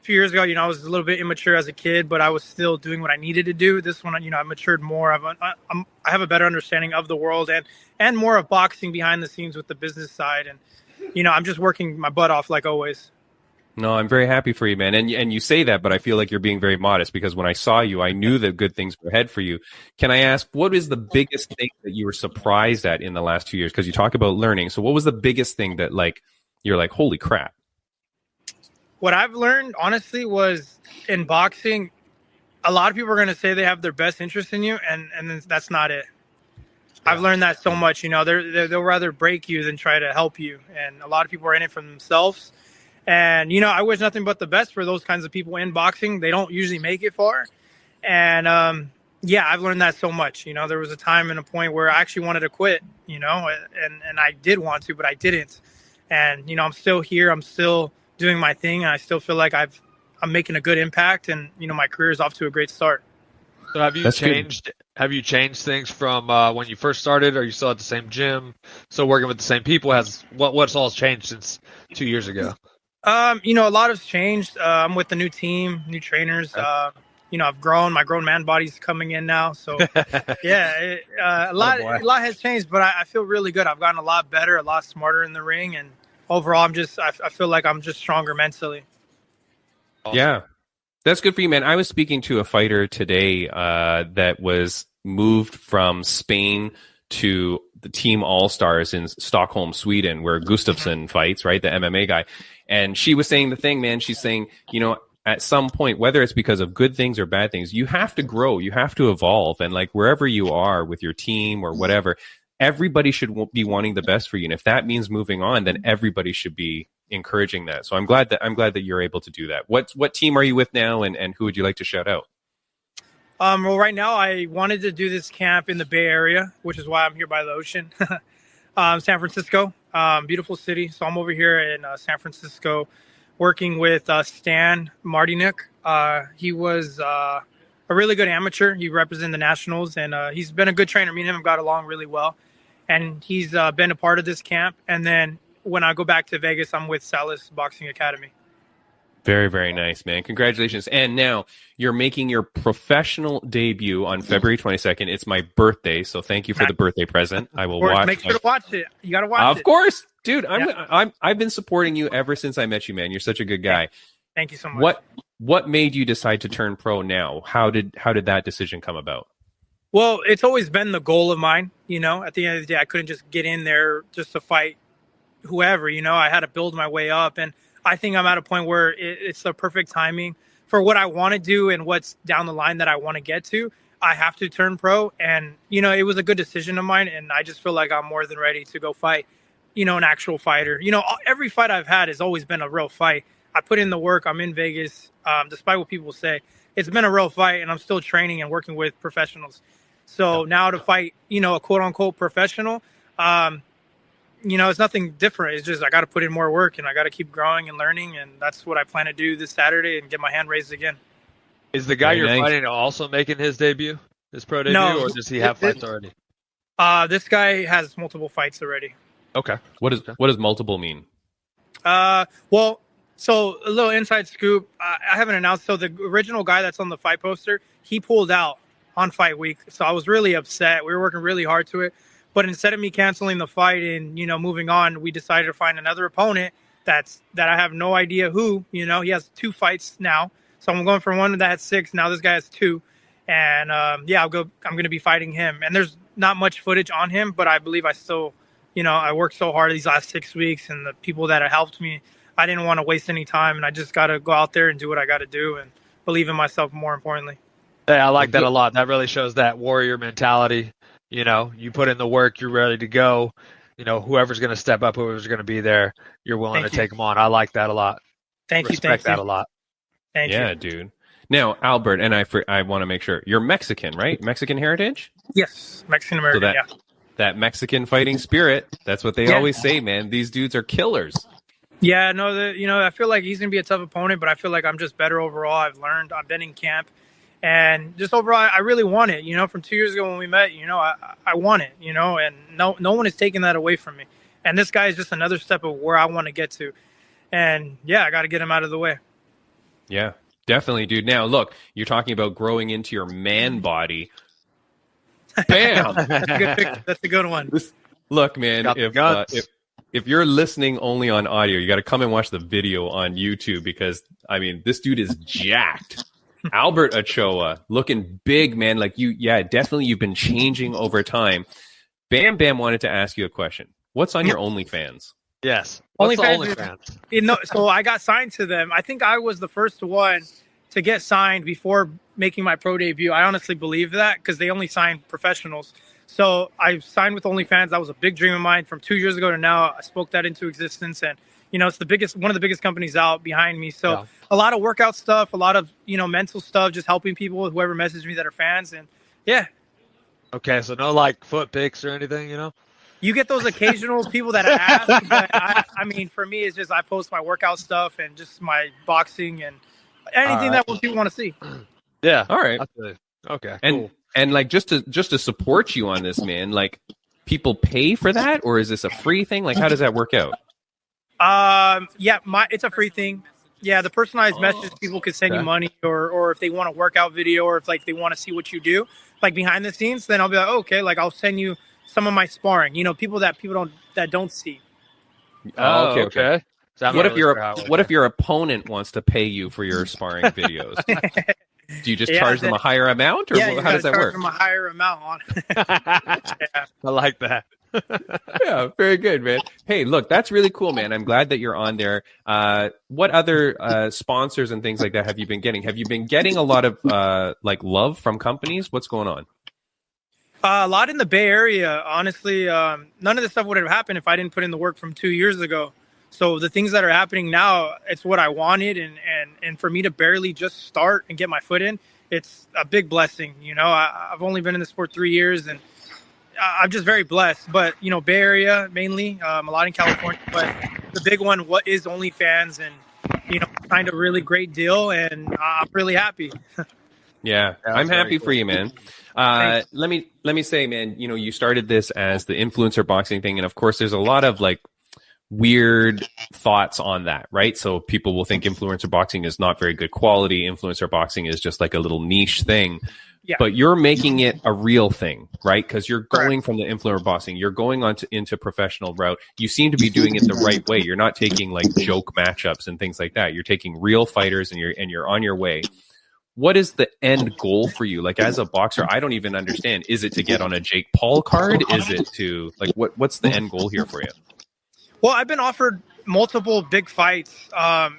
few years ago, I was a little bit immature as a kid, but I was still doing what I needed to do. This one, I matured more. I have a better understanding of the world and more of boxing behind the scenes with the business side. And, I'm just working my butt off like always. No, I'm very happy for you, man. And you say that, but I feel like you're being very modest because when I saw you, I knew that good things were ahead for you. Can I ask, what is the biggest thing that you were surprised at in the last 2 years? Because you talk about learning. So what was the biggest thing that you're like, holy crap? What I've learned, honestly, was in boxing, a lot of people are going to say they have their best interest in you, and that's not it. Yeah. I've learned that so much. They'll rather break you than try to help you. And a lot of people are in it for themselves. And, I wish nothing but the best for those kinds of people in boxing. They don't usually make it far. And, I've learned that so much. There was a time and a point where I actually wanted to quit, and I did want to, but I didn't. And, I'm still here. I'm still doing my thing. And I still feel like I've I'm making a good impact, and my career is off to a great start. So have you That's changed? good. Have you changed things from when you first started? Are you still at the same gym? Still working with the same people? What's all changed since 2 years ago? A lot has changed. I'm with the new team, new trainers. I've grown. My grown man body's coming in now. So, yeah, a lot has changed, but I feel really good. I've gotten a lot better, a lot smarter in the ring, and overall, I feel like I'm just stronger mentally. Awesome. Yeah. That's good for you, man. I was speaking to a fighter today that was moved from Spain to the Team All-Stars in Stockholm, Sweden, where Gustafsson fights, right? The MMA guy. And she was saying the thing, man. She's saying, at some point, whether it's because of good things or bad things, you have to grow, you have to evolve. And like wherever you are with your team or whatever, everybody should be wanting the best for you. And if that means moving on, then everybody should be encouraging that. So I'm glad that you're able to do that. What team are you with now, and who would you like to shout out? Well, right now I wanted to do this camp in the Bay Area, which is why I'm here by the ocean. San Francisco, beautiful city. So I'm over here in San Francisco working with Stan Martinik. He was a really good amateur. He represented the Nationals, and he's been a good trainer. Me and him have got along really well. And he's been a part of this camp. And then when I go back to Vegas, I'm with Salas Boxing Academy. Very, very nice, man. Congratulations. And now you're making your professional debut on February 22nd. It's my birthday, so thank you for the birthday present. I will watch. Make sure to watch it. You got to watch it. Of course. Dude, I've been supporting you ever since I met you, man. You're such a good guy. Thank you so much. What made you decide to turn pro now? How did that decision come about? Well, it's always been the goal of mine. At the end of the day, I couldn't just get in there just to fight whoever. I had to build my way up, and I think I'm at a point where it's the perfect timing for what I want to do and what's down the line that I want to get to. I have to turn pro, and it was a good decision of mine, and I just feel like I'm more than ready to go fight an actual fighter. Every fight I've had has always been a real fight. I put in the work. I'm in Vegas, despite what people say. It's been a real fight, and I'm still training and working with professionals. So now to fight a quote-unquote professional, it's nothing different. It's just I got to put in more work, and I got to keep growing and learning, and that's what I plan to do this Saturday and get my hand raised again. Is the guy fighting also making his debut, his pro debut, or does he have fights already? This guy has multiple fights already. Okay. What does multiple mean? Well, so a little inside scoop. I haven't announced. So the original guy that's on the fight poster, he pulled out on fight week. So I was really upset. We were working really hard to it. But instead of me canceling the fight and, moving on, we decided to find another opponent that I have no idea who. He has 2 fights now. So I'm going from one that has 6. Now this guy has 2. And, I'm going to be fighting him. And there's not much footage on him, but I believe I still, I worked so hard these last 6 weeks, and the people that have helped me, I didn't want to waste any time. And I just got to go out there and do what I got to do and believe in myself more importantly. Hey, I like that a lot. That really shows that warrior mentality. You put in the work, you're ready to go. Whoever's going to step up, whoever's going to be there, you're willing to take them on. I like that a lot. Respect that a lot. Thank you. Yeah, dude. Now, Albert, and I want to make sure, you're Mexican, right? Mexican heritage? Yes, Mexican American, so that Mexican fighting spirit, that's what they always say, man. These dudes are killers. Yeah, no, I feel like he's going to be a tough opponent, but I feel like I'm just better overall. I've learned. I've been in camp. And just overall, I really want it. From 2 years ago when we met, I want it, and no one is taking that away from me. And this guy is just another step of where I want to get to. And, I got to get him out of the way. Yeah, definitely, dude. Now, look, you're talking about growing into your man body. Bam! That's a good one. Look, man, if you're listening only on audio, you got to come and watch the video on YouTube because, this dude is jacked. Albert Ochoa, looking big, man. Like definitely you've been changing over time. Bam Bam wanted to ask you a question. What's on your OnlyFans? Yes. What's OnlyFans? So I got signed to them. I think I was the first one to get signed before making my pro debut. I honestly believe that because they only sign professionals. So I signed with OnlyFans. That was a big dream of mine from 2 years ago to now. I spoke that into existence, and it's one of the biggest companies out behind me. So a lot of workout stuff, a lot of, mental stuff, just helping people, whoever messaged me that are fans. And Okay. So no foot pics or anything, You get those occasional people that ask, but for me, it's just I post my workout stuff and just my boxing and, anything that people want to see. Yeah. All right. Okay. And Cool. and like just to support you on this, man, like people pay for that, or is this a free thing? Like, how does that work out? Yeah, it's a free thing. Yeah, the personalized messages, people could send you money, or if they want a workout video, or if like they want to see what you do, like behind the scenes, then I'll be like, okay, like I'll send you some of my sparring. People that don't see. Oh, okay. So What if your opponent wants to pay you for your sparring videos? Do you just charge them a higher amount, or how does that work? Charge them a higher amount on. I like that. Yeah, very good, man. Hey, look, that's really cool, man. I'm glad that you're on there. What other sponsors and things like that have you been getting? Have you been getting a lot of like love from companies? What's going on? A lot in the Bay Area. Honestly, none of this stuff would have happened if I didn't put in the work from 2 years ago. So the things that are happening now, it's what I wanted, and for me to barely just start and get my foot in, it's a big blessing. I've only been in the sport 3 years, and I'm just very blessed. But Bay Area mainly, a lot in California, but the big one is OnlyFans, and signed a really great deal, and I'm really happy. Yeah, I'm happy for you, man. Let me say, man, you started this as the influencer boxing thing, and of course, there's a lot of like weird thoughts on that, right? So people will think influencer boxing is not very good quality. Influencer boxing is just like a little niche thing. Yeah. But you're making it a real thing, right? Because you're going from the influencer boxing, you're going on into professional route. You seem to be doing it the right way. You're not taking like joke matchups and things like that. You're taking real fighters, and you're on your way. What is the end goal for you? Like as a boxer, I don't even understand. Is it to get on a Jake Paul card? Is it to like what's the end goal here for you? Well, I've been offered multiple big fights. The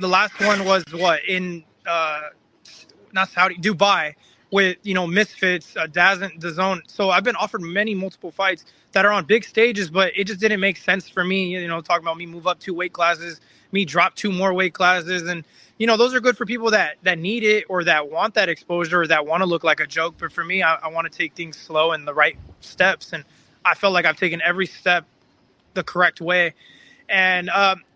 last one was in not Saudi, Dubai, with Misfits, DAZN. So I've been offered multiple fights that are on big stages, but it just didn't make sense for me. Talking about me move up 2 weight classes, me drop 2 more weight classes, and those are good for people that need it, or that want that exposure, or that want to look like a joke. But for me, I want to take things slow and the right steps, and I felt like I've taken every step the correct way. And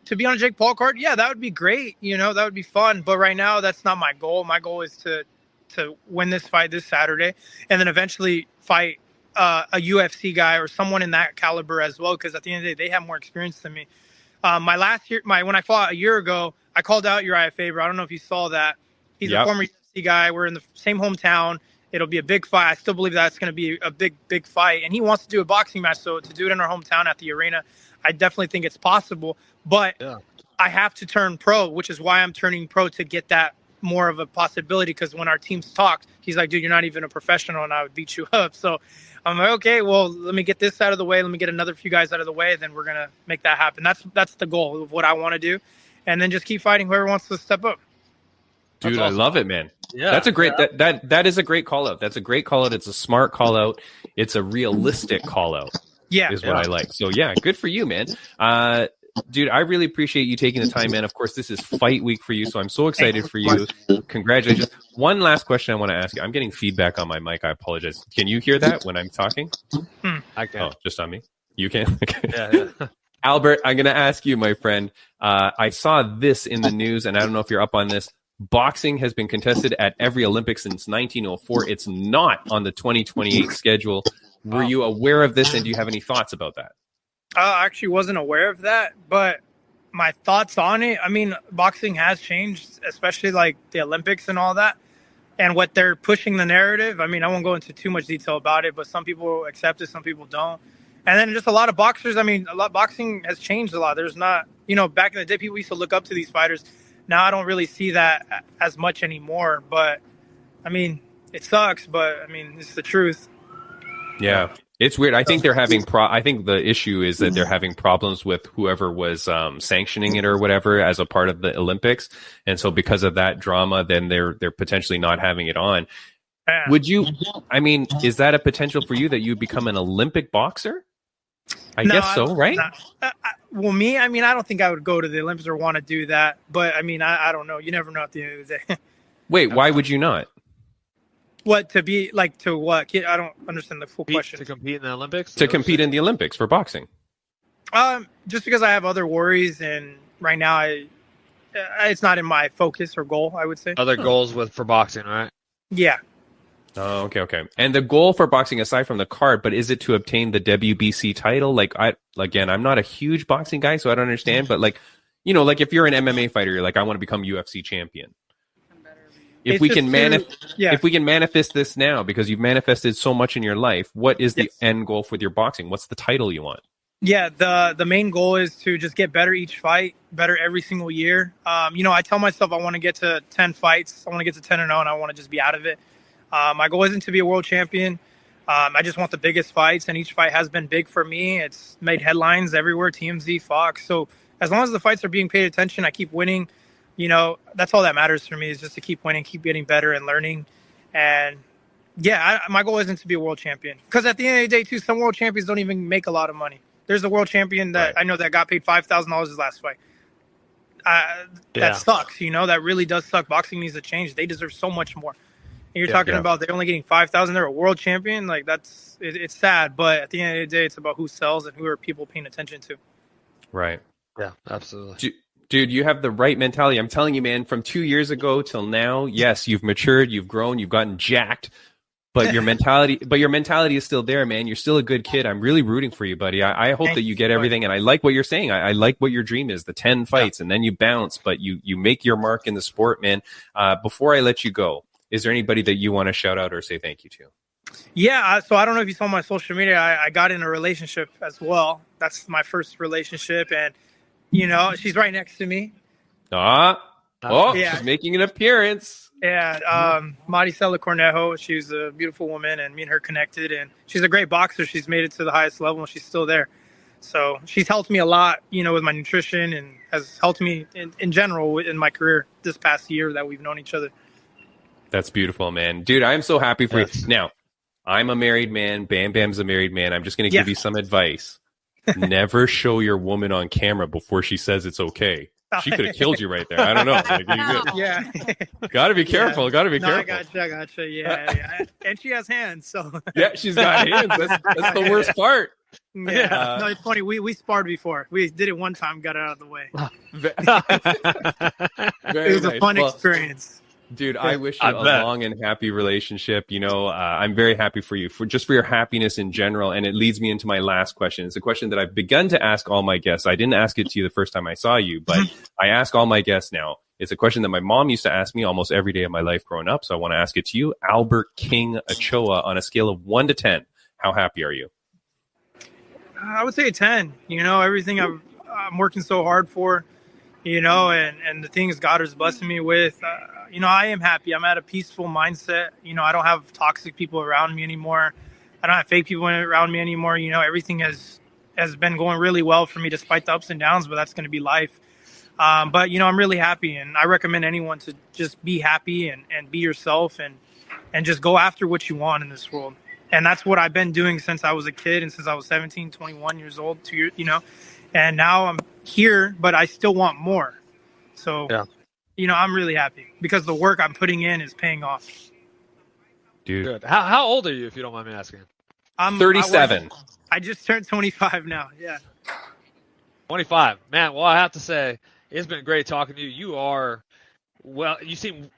to be on a Jake Paul card, yeah, that would be great. That would be fun. But right now, that's not my goal. My goal is to win this fight this Saturday, and then eventually fight a UFC guy or someone in that caliber as well. Because at the end of the day, they have more experience than me. When I fought a year ago, I called out Uriah Faber. I don't know if you saw that. He's a former UFC guy. We're in the same hometown. It'll be a big fight. I still believe that's going to be a big fight. And he wants to do a boxing match. So to do it in our hometown at the arena, I definitely think it's possible. But I have to turn pro, which is why I'm turning pro, to get that more of a possibility. Because when our teams talked, he's like, dude, you're not even a professional, and I would beat you up. So I'm like, okay, well, let me get this out of the way. Let me get another few guys out of the way. Then we're going to make that happen. That's the goal of what I want to do. And then just keep fighting whoever wants to step up. Dude, awesome. I love it, man. Yeah, that's a great that is a great call out. That's a great call out. It's a smart call out. It's a realistic call out. Yeah, is what I like. So yeah, good for you, man. Dude, I really appreciate you taking the time, man. Of course, this is fight week for you, so I'm so excited for you. Congratulations. One last question I want to ask you. I'm getting feedback on my mic. I apologize. Can you hear that when I'm talking? I can. Oh, just on me? You can? Okay. Yeah. Albert, I'm going to ask you, my friend. I saw this in the news, and I don't know if you're up on this. Boxing has been contested at every Olympics since 1904. It's not on the 2028 schedule. Were you aware of this, and do you have any thoughts about that? I actually wasn't aware of that, but my thoughts on it, I mean, boxing has changed, especially like the Olympics and all that, and what they're pushing the narrative. I mean, I won't go into too much detail about it, but some people accept it, some people don't. And then just a lot of boxers. I mean, boxing has changed a lot. There's not, back in the day, people used to look up to these fighters. Now I don't really see that as much anymore. But, I mean, it sucks, but, I mean, it's the truth. Yeah, it's weird. I think they're having I think the issue is that they're having problems with whoever was sanctioning it or whatever as a part of the Olympics. And so because of that drama, then they're potentially not having it on. Would you, I mean, is that a potential for you that you become an Olympic boxer? I guess so, right? Well, me, I mean, I don't think I would go to the Olympics or want to do that. But, I mean, I don't know. You never know at the end of the day. Wait, why would you not? What, to be, like, to what? I don't understand the full question. To compete in the Olympics? To compete in the Olympics for boxing. Just because I have other worries, and right now it's not in my focus or goal, I would say. Other goals for boxing, right? Yeah. Oh, okay. And the goal for boxing, aside from the card, but is it to obtain the WBC title? Like, I'm not a huge boxing guy, so I don't understand. But like, like if you're an MMA fighter, you're like, I want to become UFC champion. If we can manifest this now, because you've manifested so much in your life, what is the end goal with your boxing? What's the title you want? Yeah, the main goal is to just get better each fight, better every single year. I tell myself I want to get to 10 fights. I want to get to 10-0, and I want to just be out of it. My goal isn't to be a world champion. I just want the biggest fights, and each fight has been big for me. It's made headlines everywhere, TMZ, Fox. So as long as the fights are being paid attention, I keep winning. That's all that matters for me, is just to keep winning, keep getting better and learning. And my goal isn't to be a world champion, because at the end of the day, too, some world champions don't even make a lot of money. There's a world champion that I know that got paid $5,000 his last fight. That sucks. That really does suck. Boxing needs to change. They deserve so much more. And you're talking about they're only getting $5,000. They're a world champion. Like, it's sad. But at the end of the day, it's about who sells and who are people paying attention to. Right. Yeah, absolutely. Dude, you have the right mentality. I'm telling you, man, from 2 years ago till now, yes, you've matured, you've grown, you've gotten jacked, but your mentality is still there, man. You're still a good kid. I'm really rooting for you, buddy. I hope that you get everything. And I like what you're saying. I like what your dream is, the 10 fights, and then you bounce, but you make your mark in the sport, man. Before I let you go, is there anybody that you want to shout out or say thank you to? Yeah, so I don't know if you saw my social media. I got in a relationship as well. That's my first relationship, and she's right next to me. She's making an appearance. Yeah, Maricela Cornejo. She's a beautiful woman, and me and her connected, and she's a great boxer. She's made it to the highest level, and she's still there. So she's helped me a lot, with my nutrition, and has helped me in general in my career this past year that we've known each other. That's beautiful, man. Dude, I'm so happy for you. Now, I'm a married man. Bam Bam's a married man. I'm just going to give you some advice. Never show your woman on camera before she says it's okay. She could have killed you right there. I don't know. Gotta be careful. Gotta be careful. I gotcha. Yeah. And she has hands, so. Yeah, she's got hands. That's the worst part. Yeah. No, it's funny. We sparred before. We did it one time, got it out of the way. It was a fun experience. Dude, I wish you a long and happy relationship. I'm very happy for you, for your happiness in general. And it leads me into my last question. It's a question that I've begun to ask all my guests. I didn't ask it to you the first time I saw you, but I ask all my guests now. It's a question that my mom used to ask me almost every day of my life growing up. So I want to ask it to you. Albert King Ochoa, on a scale of 1 to 10, how happy are you? I would say a 10. Everything I'm working so hard for, and the things God is blessing me with, I am happy. I'm at a peaceful mindset. I don't have toxic people around me anymore. I don't have fake people around me anymore. Everything has been going really well for me despite the ups and downs, but that's going to be life. But, I'm really happy, and I recommend anyone to just be happy and be yourself and just go after what you want in this world. And that's what I've been doing since I was a kid and since I was 17, 21 years old, 2 years, and now I'm here, but I still want more. So, I'm really happy because the work I'm putting in is paying off. Dude. Good. How old are you, if you don't mind me asking? I'm 37. I just turned 25 now. Yeah. 25. Man, well, I have to say, it's been great talking to you. You seem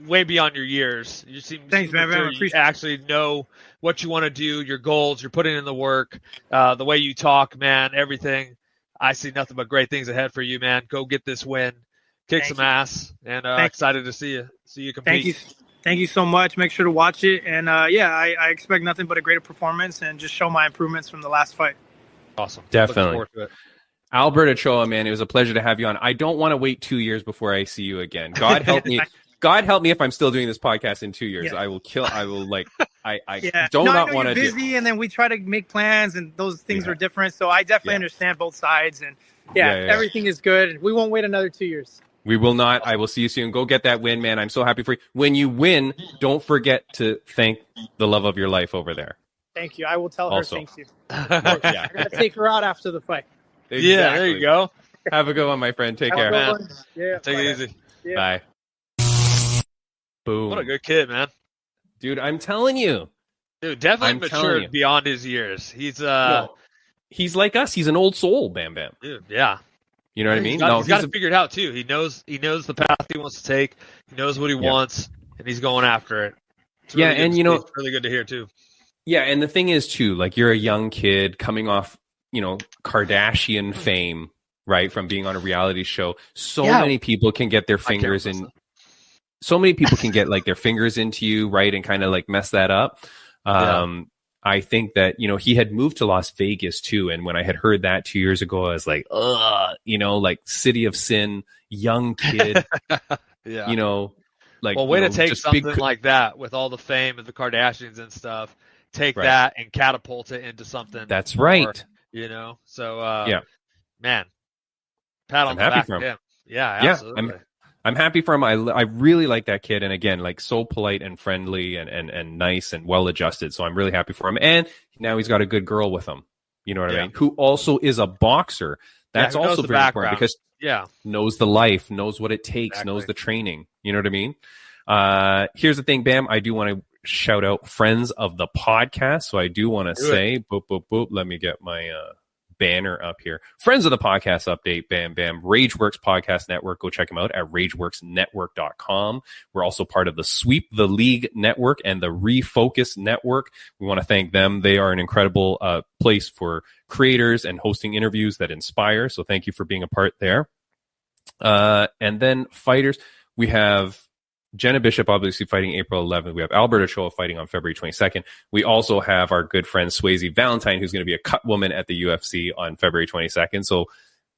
way beyond your years. You seem Thanks, man. You actually know what you want to do, your goals, you're putting in the work, the way you talk, man, everything. I see nothing but great things ahead for you, man. Go get this win. Kick some ass, and excited to see you compete. Thank you so much. Make sure to watch it, and I expect nothing but a greater performance and just show my improvements from the last fight. Awesome, definitely. Looking forward to it. Albert Ochoa, man, it was a pleasure to have you on. I don't want to wait 2 years before I see you again. God help me. God help me if I'm still doing this podcast in 2 years. Yeah. I will not want to do. Busy, and then we try to make plans, and those things are different. So I definitely understand both sides, and everything is good. We won't wait another 2 years. We will not. I will see you soon. Go get that win, man. I'm so happy for you. When you win, don't forget to thank the love of your life over there. Thank you. I will tell her thank you. I gotta take her out after the fight. Exactly. Yeah, there you go. Have a good one, my friend. Take care. Man. Yeah, take it easy. Yeah. Bye. Boom. What a good kid, man. Dude, I'm telling you. Dude, definitely matured beyond his years. He's he's like us. He's an old soul, Bam Bam. Dude, yeah. You know what I mean? He's got it figured out too. He knows the path he wants to take. He knows what he wants, and he's going after it. It's really and it's really good to hear too. Yeah, and the thing is too, like you're a young kid coming off, Kardashian fame, right, from being on a reality show. So many people can get their fingers in. So many people can get like their fingers into you, right, and kind of like mess that up. I think that, he had moved to Las Vegas too. And when I had heard that 2 years ago, I was like, like City of Sin, young kid, way to take something like that with all the fame of the Kardashians and stuff, take that and catapult it into something. That's right. So, man, pat on the back for him. Yeah, absolutely. I'm happy for him. I really like that kid. And again, like so polite and friendly and nice and well adjusted. So I'm really happy for him. And now he's got a good girl with him. You know what I mean? Who also is a boxer. That's also very important because knows the life, knows what it takes, knows the training. You know what I mean? Here's the thing, Bam. I do want to shout out friends of the podcast. So I do want to say, boop, boop, boop. Let me get my banner up here. Friends of the podcast update, bam, bam. Rageworks Podcast Network. Go check them out at rageworksnetwork.com. We're also part of the Sweep the League Network and the Refocus Network. We want to thank them. They are an incredible place for creators and hosting interviews that inspire. So thank you for being a part there. And then fighters, we have Jena Bishop obviously fighting April 11th. We have Albert Ochoa fighting on February 22nd. We also have our good friend Swayze Valentine, who's going to be a cut woman at the UFC on February 22nd. So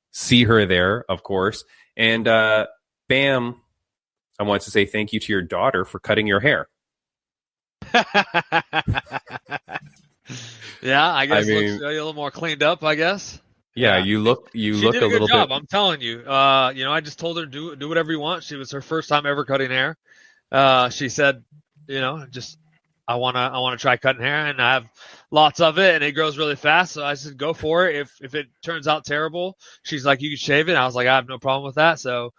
see her there, of course. And Bam, I want to say thank you to your daughter for cutting your hair. Yeah, I guess it looks a little more cleaned up, I guess. Yeah, you look a little job, bit. I'm telling you. I just told her do whatever you want. It was her first time ever cutting hair. She said, I wanna try cutting hair, and I have lots of it, and it grows really fast. So I said, go for it. If it turns out terrible, she's like, you can shave it. And I was like, I have no problem with that. So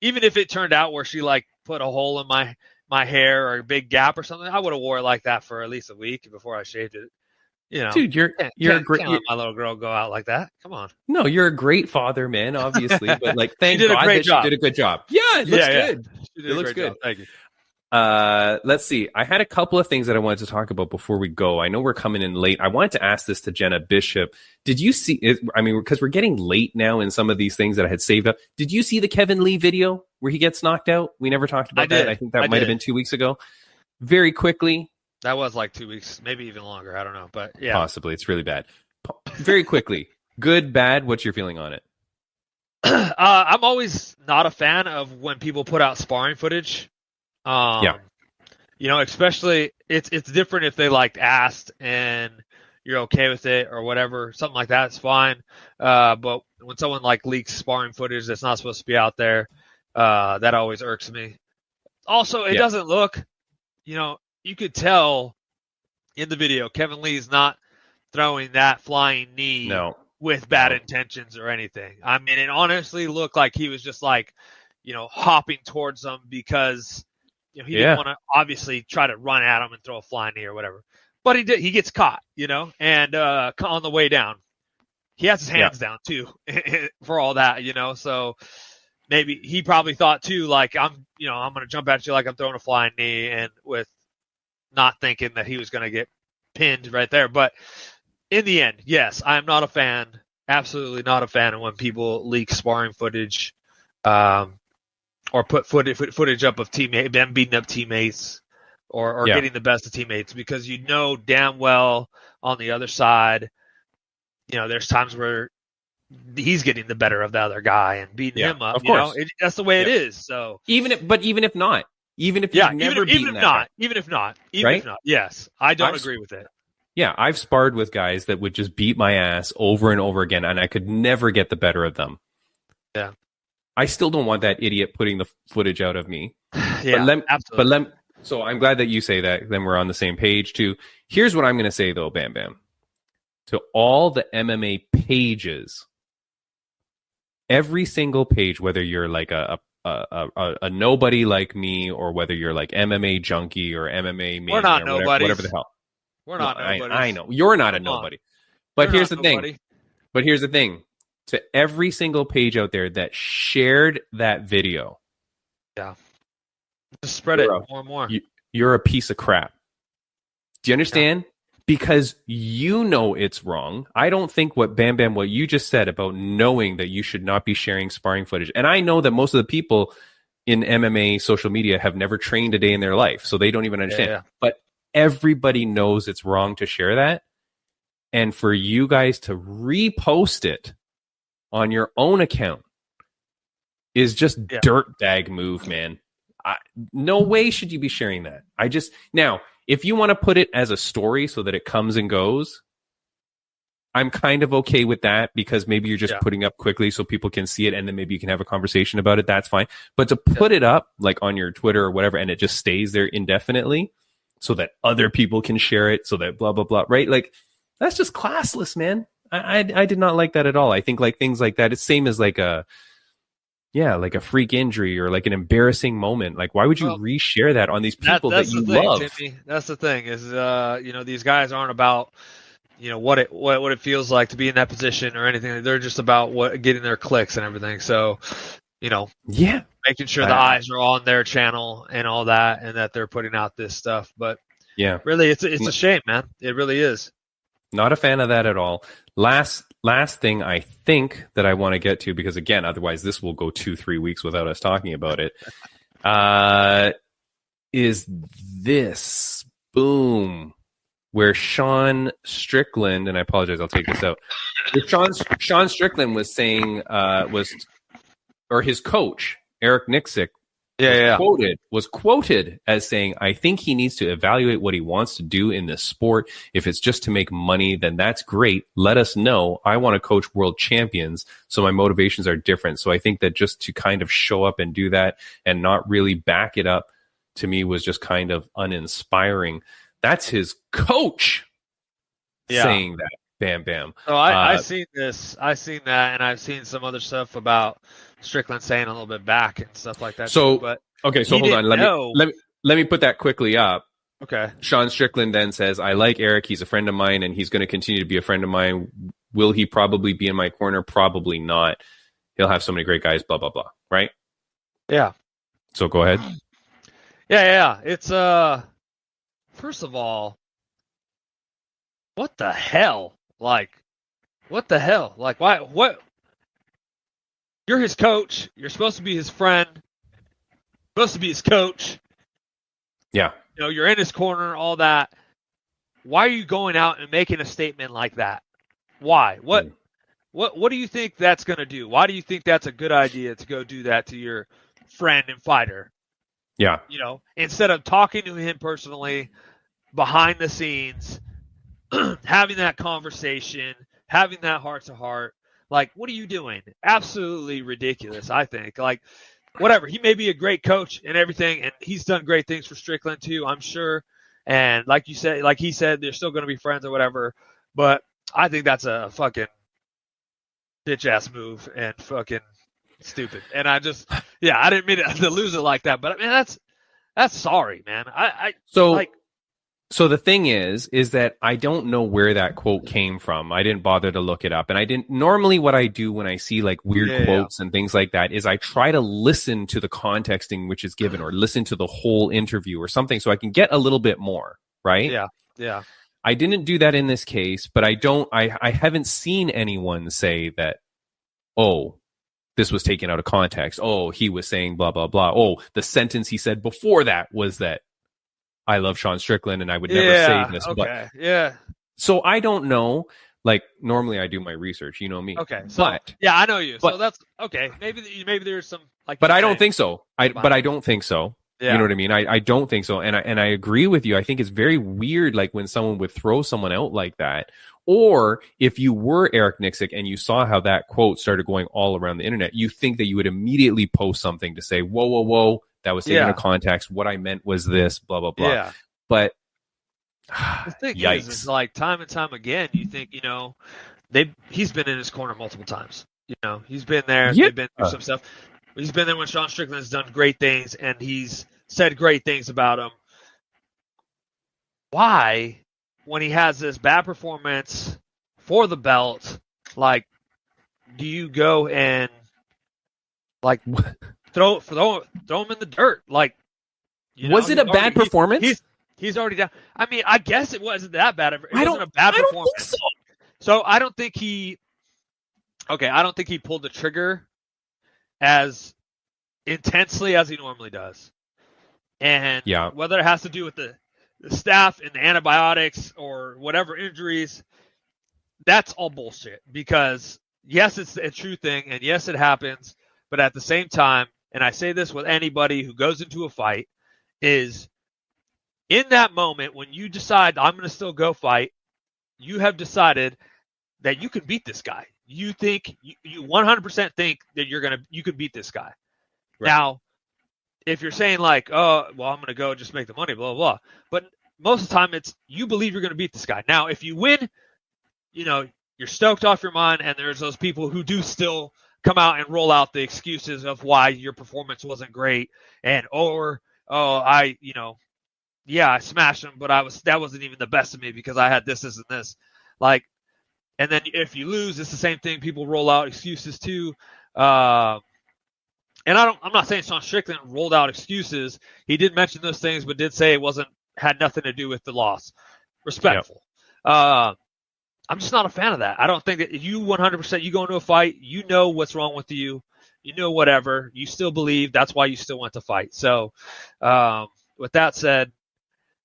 even if it turned out where she like put a hole in my hair or a big gap or something, I would have wore it like that for at least a week before I shaved it. Dude, you're a great. Can't let my little girl go out like that. Come on. No, you're a great father, man. Obviously, but like, thank God that you did a good job. Yeah, it looks good. It looks good. Job. Thank you. Let's see. I had a couple of things that I wanted to talk about before we go. I know we're coming in late. I wanted to ask this to Jena Bishop. Did you see it? I mean, because we're getting late now in some of these things that I had saved up. Did you see the Kevin Lee video where he gets knocked out? We never talked about that. I think that might have been 2 weeks ago. Very quickly. That was like 2 weeks, maybe even longer. I don't know, but yeah. Possibly. It's really bad. Very quickly. Good, bad. What's your feeling on it? I'm always not a fan of when people put out sparring footage. Especially it's different if they like asked and you're okay with it or whatever, something like that. It's fine. But when someone like leaks sparring footage that's not supposed to be out there, that always irks me. Also, it doesn't look, you could tell in the video, Kevin Lee's not throwing that flying knee with bad intentions or anything. I mean, it honestly looked like he was just like, hopping towards them because he didn't want to obviously try to run at him and throw a flying knee or whatever. But he did. He gets caught, and on the way down, he has his hands down too for all that, So maybe he probably thought too, like I'm going to jump at you like I'm throwing a flying knee, and with not thinking that he was going to get pinned right there. But in the end, yes, I'm not a fan. Absolutely not a fan of when people leak sparring footage, or put footage up of them beating up teammates, or getting the best of teammates, because damn well on the other side, there's times where he's getting the better of the other guy and beating him up. Of course. That's the way it is. So even if not. Even if you've never beaten that guy. Even if not, yes, I don't agree with it. Yeah, I've sparred with guys that would just beat my ass over and over again, and I could never get the better of them. Yeah, I still don't want that idiot putting the footage out of me. Yeah, absolutely. So I'm glad that you say that. Then we're on the same page too. Here's what I'm going to say though, Bam Bam. To all the MMA pages, every single page, whether you're like a nobody like me, or whether you're like MMA junkie or MMA mania, we're not nobody. Whatever the hell. We're not nobody. I know you're not a nobody. But here's the thing. to every single page out there that shared that video. Yeah. Just spread it more and more. You're a piece of crap. Do you understand? Yeah. Because you know it's wrong. I don't think what you just said about knowing that you should not be sharing sparring footage. And I know that most of the people in MMA social media have never trained a day in their life, so they don't even understand. Yeah. But everybody knows it's wrong to share that. And for you guys to repost it on your own account is just dirtbag move, man. No way should you be sharing that. Now, if you want to put it as a story so that it comes and goes, I'm kind of okay with that, because maybe you're just putting up quickly so people can see it and then maybe you can have a conversation about it. That's fine. But to put it up like on your Twitter or whatever and it just stays there indefinitely so that other people can share it, so that blah, blah, blah, right? Like, that's just classless, man. I did not like that at all. I think like things like that, it's same as like a freak injury or like an embarrassing moment. Like, why would you reshare that on these people that you love? Jimmy, that's the thing is, these guys aren't about, what it feels like to be in that position or anything. They're just about getting their clicks and everything. So, making sure the eyes are on their channel and all that, and that they're putting out this stuff. But really, it's a shame, man. It really is. Not a fan of that at all. Last thing I think that I want to get to, because again, otherwise this will go 2-3 weeks without us talking about it, is this boom where Sean Strickland, and I apologize, I'll take this out. Sean Strickland was saying, or his coach Eric Nixick, was quoted as saying, I think he needs to evaluate what he wants to do in this sport. If it's just to make money, then that's great. Let us know. I want to coach world champions, so my motivations are different. So I think that just to kind of show up and do that and not really back it up, to me, was just kind of uninspiring. That's his coach saying that. Bam, bam. So I've seen this. I've seen that, and I've seen some other stuff about Strickland saying a little bit back and stuff like that. So, but okay, so hold on. Let me put that quickly up. Okay. Sean Strickland then says, I like Eric. He's a friend of mine, and he's going to continue to be a friend of mine. Will he probably be in my corner? Probably not. He'll have so many great guys, blah, blah, blah. Right? Yeah. So go ahead. Yeah. It's, first of all, what the hell? Like, what the hell? Like, why? What? You're his coach. You're supposed to be his friend. Supposed to be his coach. Yeah. You're in his corner, all that. Why are you going out and making a statement like that? Why? What do you think that's going to do? Why do you think that's a good idea to go do that to your friend and fighter? Yeah. Instead of talking to him personally, behind the scenes, having that conversation, having that heart-to-heart. Like, what are you doing? Absolutely ridiculous, I think. Like, whatever. He may be a great coach and everything, and he's done great things for Strickland too, I'm sure. And like he said, they're still going to be friends or whatever. But I think that's a fucking bitch-ass move and fucking stupid. And I didn't mean to lose it like that. But, I mean, that's sorry, man. So the thing is that I don't know where that quote came from. I didn't bother to look it up. And normally what I do when I see like weird quotes and things like that is I try to listen to the contexting which is given, or listen to the whole interview or something, so I can get a little bit more, right? Yeah. I didn't do that in this case, but I haven't seen anyone say that, oh, this was taken out of context. Oh, he was saying blah, blah, blah. Oh, the sentence he said before that was that I love Sean Strickland and I would never say this. Okay. But, so I don't know. Like, normally I do my research, you know me. Okay. So, I know you. So that's okay. Maybe there's some like. But I don't think so. I don't think so. Yeah. You know what I mean? I don't think so. And I agree with you. I think it's very weird, like when someone would throw someone out like that. Or if you were Eric Nixick and you saw how that quote started going all around the internet, you think that you would immediately post something to say, whoa, whoa, whoa. That was taken out of context. What I meant was this, blah, blah, blah. Yeah. But the thing yikes. is like time and time again, you think, he's been in his corner multiple times. He's been there. Yeah. They've been through some stuff. He's been there when Sean Strickland has done great things, and he's said great things about him. Why, when he has this bad performance for the belt, like, do you go and like throw him in the dirt? Like, was it a bad performance? He's already down. I mean, I guess it wasn't that bad. It wasn't a bad performance. Don't think so. So I don't think he pulled the trigger as intensely as he normally does. And whether it has to do with the staff and the antibiotics or whatever injuries, that's all bullshit. Because yes, it's a true thing, and yes, it happens. But at the same time, and I say this with anybody who goes into a fight, is in that moment when you decide I'm going to still go fight, you have decided that you can beat this guy. You think you 100% think that you can beat this guy. Right. Now, if you're saying like, oh, well, I'm going to go just make the money, blah, blah, blah. But most of the time it's you believe you're going to beat this guy. Now, if you win, you're stoked off your mind, and there's those people who do still come out and roll out the excuses of why your performance wasn't great, and I smashed him, but that wasn't even the best of me because I had this, and this. Like, and then if you lose, it's the same thing. People roll out excuses too. And I'm not saying Sean Strickland rolled out excuses. He did mention those things, but did say it had nothing to do with the loss. Respectful. Yep. I'm just not a fan of that. I don't think that you 100%, you go into a fight, you know what's wrong with you, whatever, you still believe, that's why you still went to fight. So, with that said,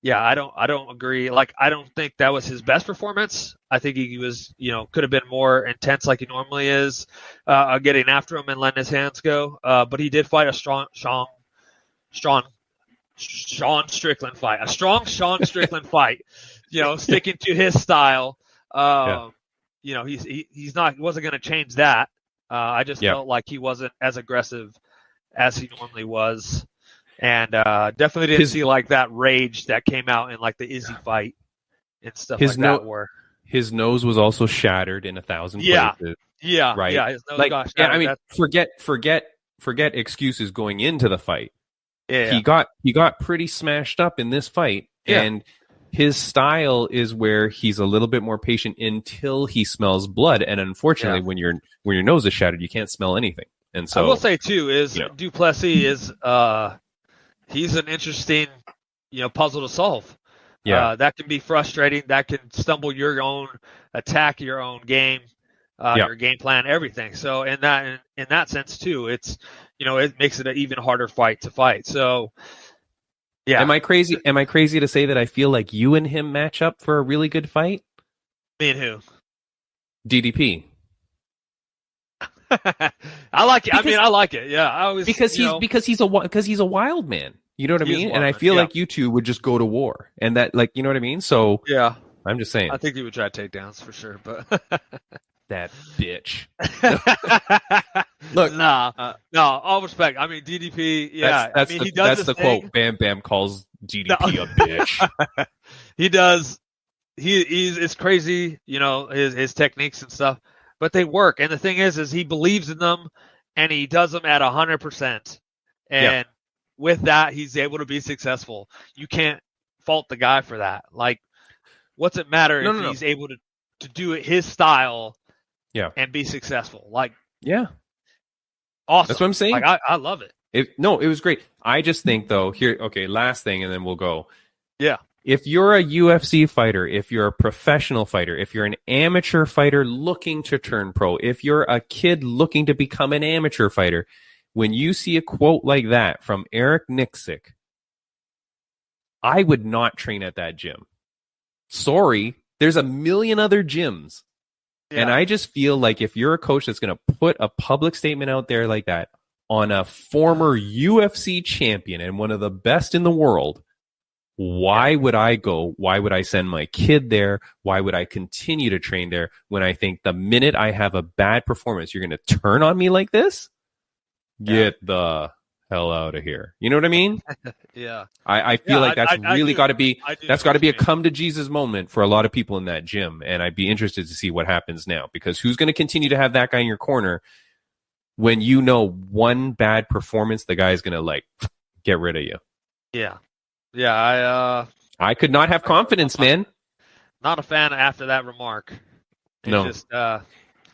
yeah, I don't agree. Like, I don't think that was his best performance. I think he was, could have been more intense like he normally is, getting after him and letting his hands go. But he did fight a strong Sean Strickland fight, fight, sticking to his style. He wasn't going to change that. I just felt like he wasn't as aggressive as he normally was. And definitely didn't see like that rage that came out in like the Izzy fight and stuff like that. His nose was also shattered in 1,000 places. Yeah, right. Yeah, his nose got shattered. Forget excuses going into the fight. Yeah, he got pretty smashed up in this fight, and his style is where he's a little bit more patient until he smells blood. And unfortunately, when your nose is shattered, you can't smell anything. And so I will say too is Duplessis is he's an interesting, puzzle to solve. Yeah, that can be frustrating. That can stumble your own attack, your own game, your game plan, everything. So in that sense too, it's it makes it an even harder fight to fight. So yeah, am I crazy? Am I crazy to say that I feel like you and him match up for a really good fight? Me and who? DDP. I like it. I like it. Yeah, because he's a wild man. You know what I mean? And I feel like you two would just go to war, and that, like, you know what I mean? So yeah, I'm just saying. I think he would try takedowns for sure, but that bitch. Look, no, all respect. I mean, DDP. Yeah, that's the quote. Bam Bam calls DDP a bitch. He does. It's crazy. His techniques and stuff. But they work, and the thing is he believes in them, and he does them at 100%. And with that, he's able to be successful. You can't fault the guy for that. Like, what's it matter if he's able to do it his style, and be successful? Like, awesome. That's what I'm saying. Like, I love it. It was great. I just think though last thing, and then we'll go. Yeah. If you're a UFC fighter, if you're a professional fighter, if you're an amateur fighter looking to turn pro, if you're a kid looking to become an amateur fighter, when you see a quote like that from Eric Nixick, I would not train at that gym. Sorry, there's a million other gyms. Yeah. And I just feel like if you're a coach that's going to put a public statement out there like that on a former UFC champion and one of the best in the world, why would I go? Why would I send my kid there? Why would I continue to train there when I think the minute I have a bad performance, you're going to turn on me like this? Get the hell out of here. You know what I mean? Yeah. I feel like that's really got to be, that's got to be a come to Jesus moment for a lot of people in that gym. And I'd be interested to see what happens now, because who's going to continue to have that guy in your corner when you know one bad performance, the guy's going to like get rid of you. Yeah. Yeah, I could not have confidence, man. Not a fan after that remark.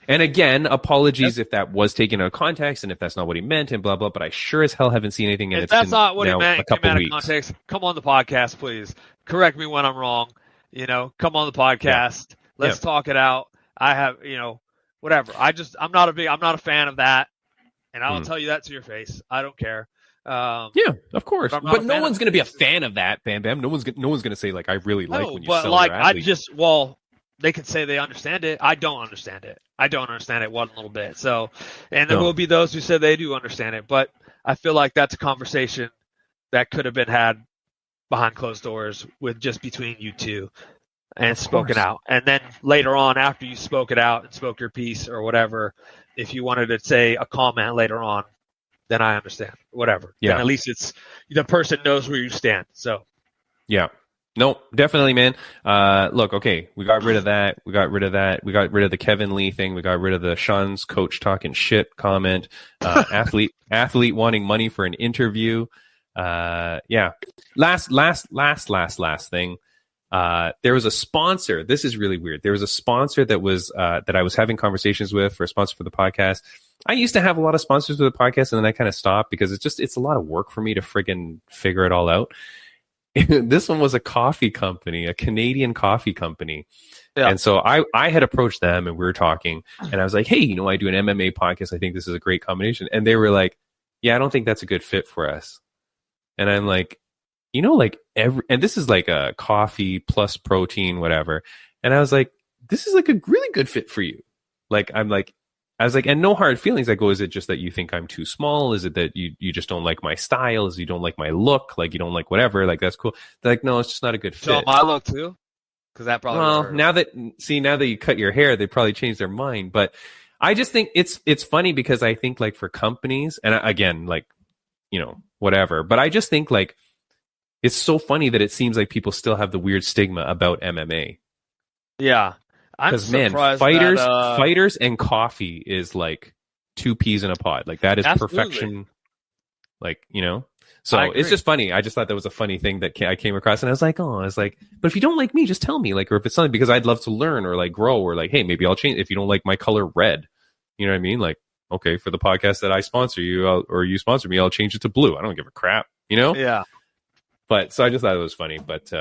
And again, apologies if that was taken out of context and if that's not what he meant and blah blah. But I sure as hell haven't seen anything. And If it's that's been not what now it meant, a couple came out weeks. of context, come on the podcast, please. Correct me when I'm wrong. Come on the podcast. Let's talk it out. I have, whatever. I'm not a fan of that, and I'll tell you that to your face. I don't care. Yeah, of course. But no one's going to be a fan of that, Bam Bam. No one's going to say like I really like when you sell your athlete. They can say they understand it. I don't understand it. I don't understand it one little bit. So, and there will be those who say they do understand it, but I feel like that's a conversation that could have been had behind closed doors with just between you two and spoken out. And then later on, after you spoke it out and spoke your piece or whatever, if you wanted to say a comment later on, then I understand. Whatever. Yeah. Then at least it's the person knows where you stand. So. Yeah. No, definitely, man. Look, okay, we got rid of that. We got rid of the Kevin Lee thing. We got rid of the Sean's coach talking shit comment. Athlete wanting money for an interview. Yeah. Last thing. There was a sponsor. This is really weird. There was a sponsor that was that I was having conversations with for a sponsor for the podcast. I used to have a lot of sponsors for the podcast, and then I kind of stopped because it's a lot of work for me to friggin' figure it all out. This one was a coffee company, a Canadian coffee company. Yeah. And so I had approached them and we were talking and I was like, hey, I do an MMA podcast. I think this is a great combination. And they were like, yeah, I don't think that's a good fit for us. And I'm like, and this is like a coffee plus protein, whatever. And I was like, this is like a really good fit for you. I was like, and no hard feelings. I go, is it just that you think I'm too small? Is it that you just don't like my style? Is you don't like my look? Like you don't like whatever? Like that's cool. They're like, no, it's just not a good fit. So my look too? Because that probably. Now that you cut your hair, they probably changed their mind. But I just think it's funny because I think like for companies, and again, like whatever. But I just think like it's so funny that it seems like people still have the weird stigma about MMA. Yeah. Because man, fighters and coffee is like two peas in a pod. Like that is perfection. Like so it's just funny. I just thought that was a funny thing that I came across, and I was like, but if you don't like me, just tell me. Like, or if it's something because I'd love to learn or like grow or like, hey, maybe I'll change if you don't like my color red. You know what I mean? Like, okay, for the podcast that I sponsor you or you sponsor me, I'll change it to blue. I don't give a crap. Yeah. But so I just thought it was funny. But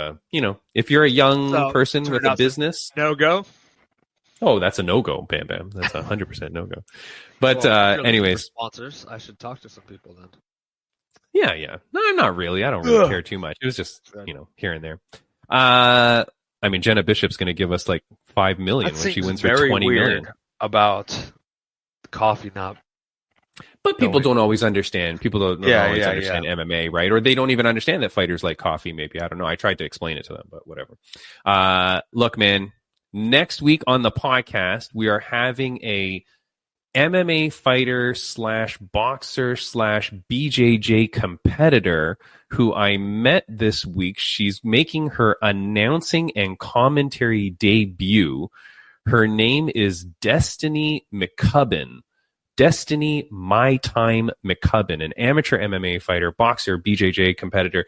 if you're a young person with a business, no go. Oh, that's a no-go, Bam Bam. That's 100% no-go. But anyways. Sponsors, I should talk to some people then. Yeah. No, I'm not really. I don't really care too much. It was just, here and there. I mean, Jena Bishop's going to give us like $5 million when she wins her $20 million. About coffee not. But people don't always understand. People don't always understand MMA, right? Or they don't even understand that fighters like coffee, maybe. I don't know. I tried to explain it to them, but whatever. Look, man. Next week on the podcast, we are having a MMA fighter / boxer / BJJ competitor who I met this week. She's making her announcing and commentary debut. Her name is Destiny McCubbin. Destiny My Time McCubbin, an amateur MMA fighter, boxer, BJJ competitor.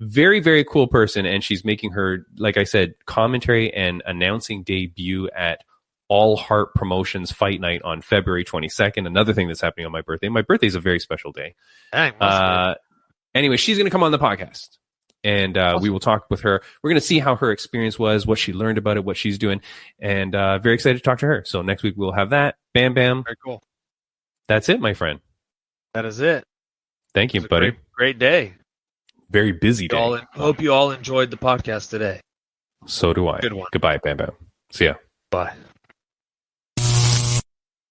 Very, very cool person, and she's making her, like I said, commentary and announcing debut at All Heart Promotions Fight Night on February 22nd. Another thing that's happening on my birthday. My birthday is a very special day. Anyway, she's going to come on the podcast, and awesome. We will talk with her. We're going to see how her experience was, what she learned about it, what she's doing, and very excited to talk to her. So next week we'll have that. Bam, bam. Very cool. That's it, my friend. That is it. Thank you, buddy. Great day. Very busy day. Hope you all enjoyed the podcast today. So do I. Good one. Goodbye, Bam Bam. See ya. Bye.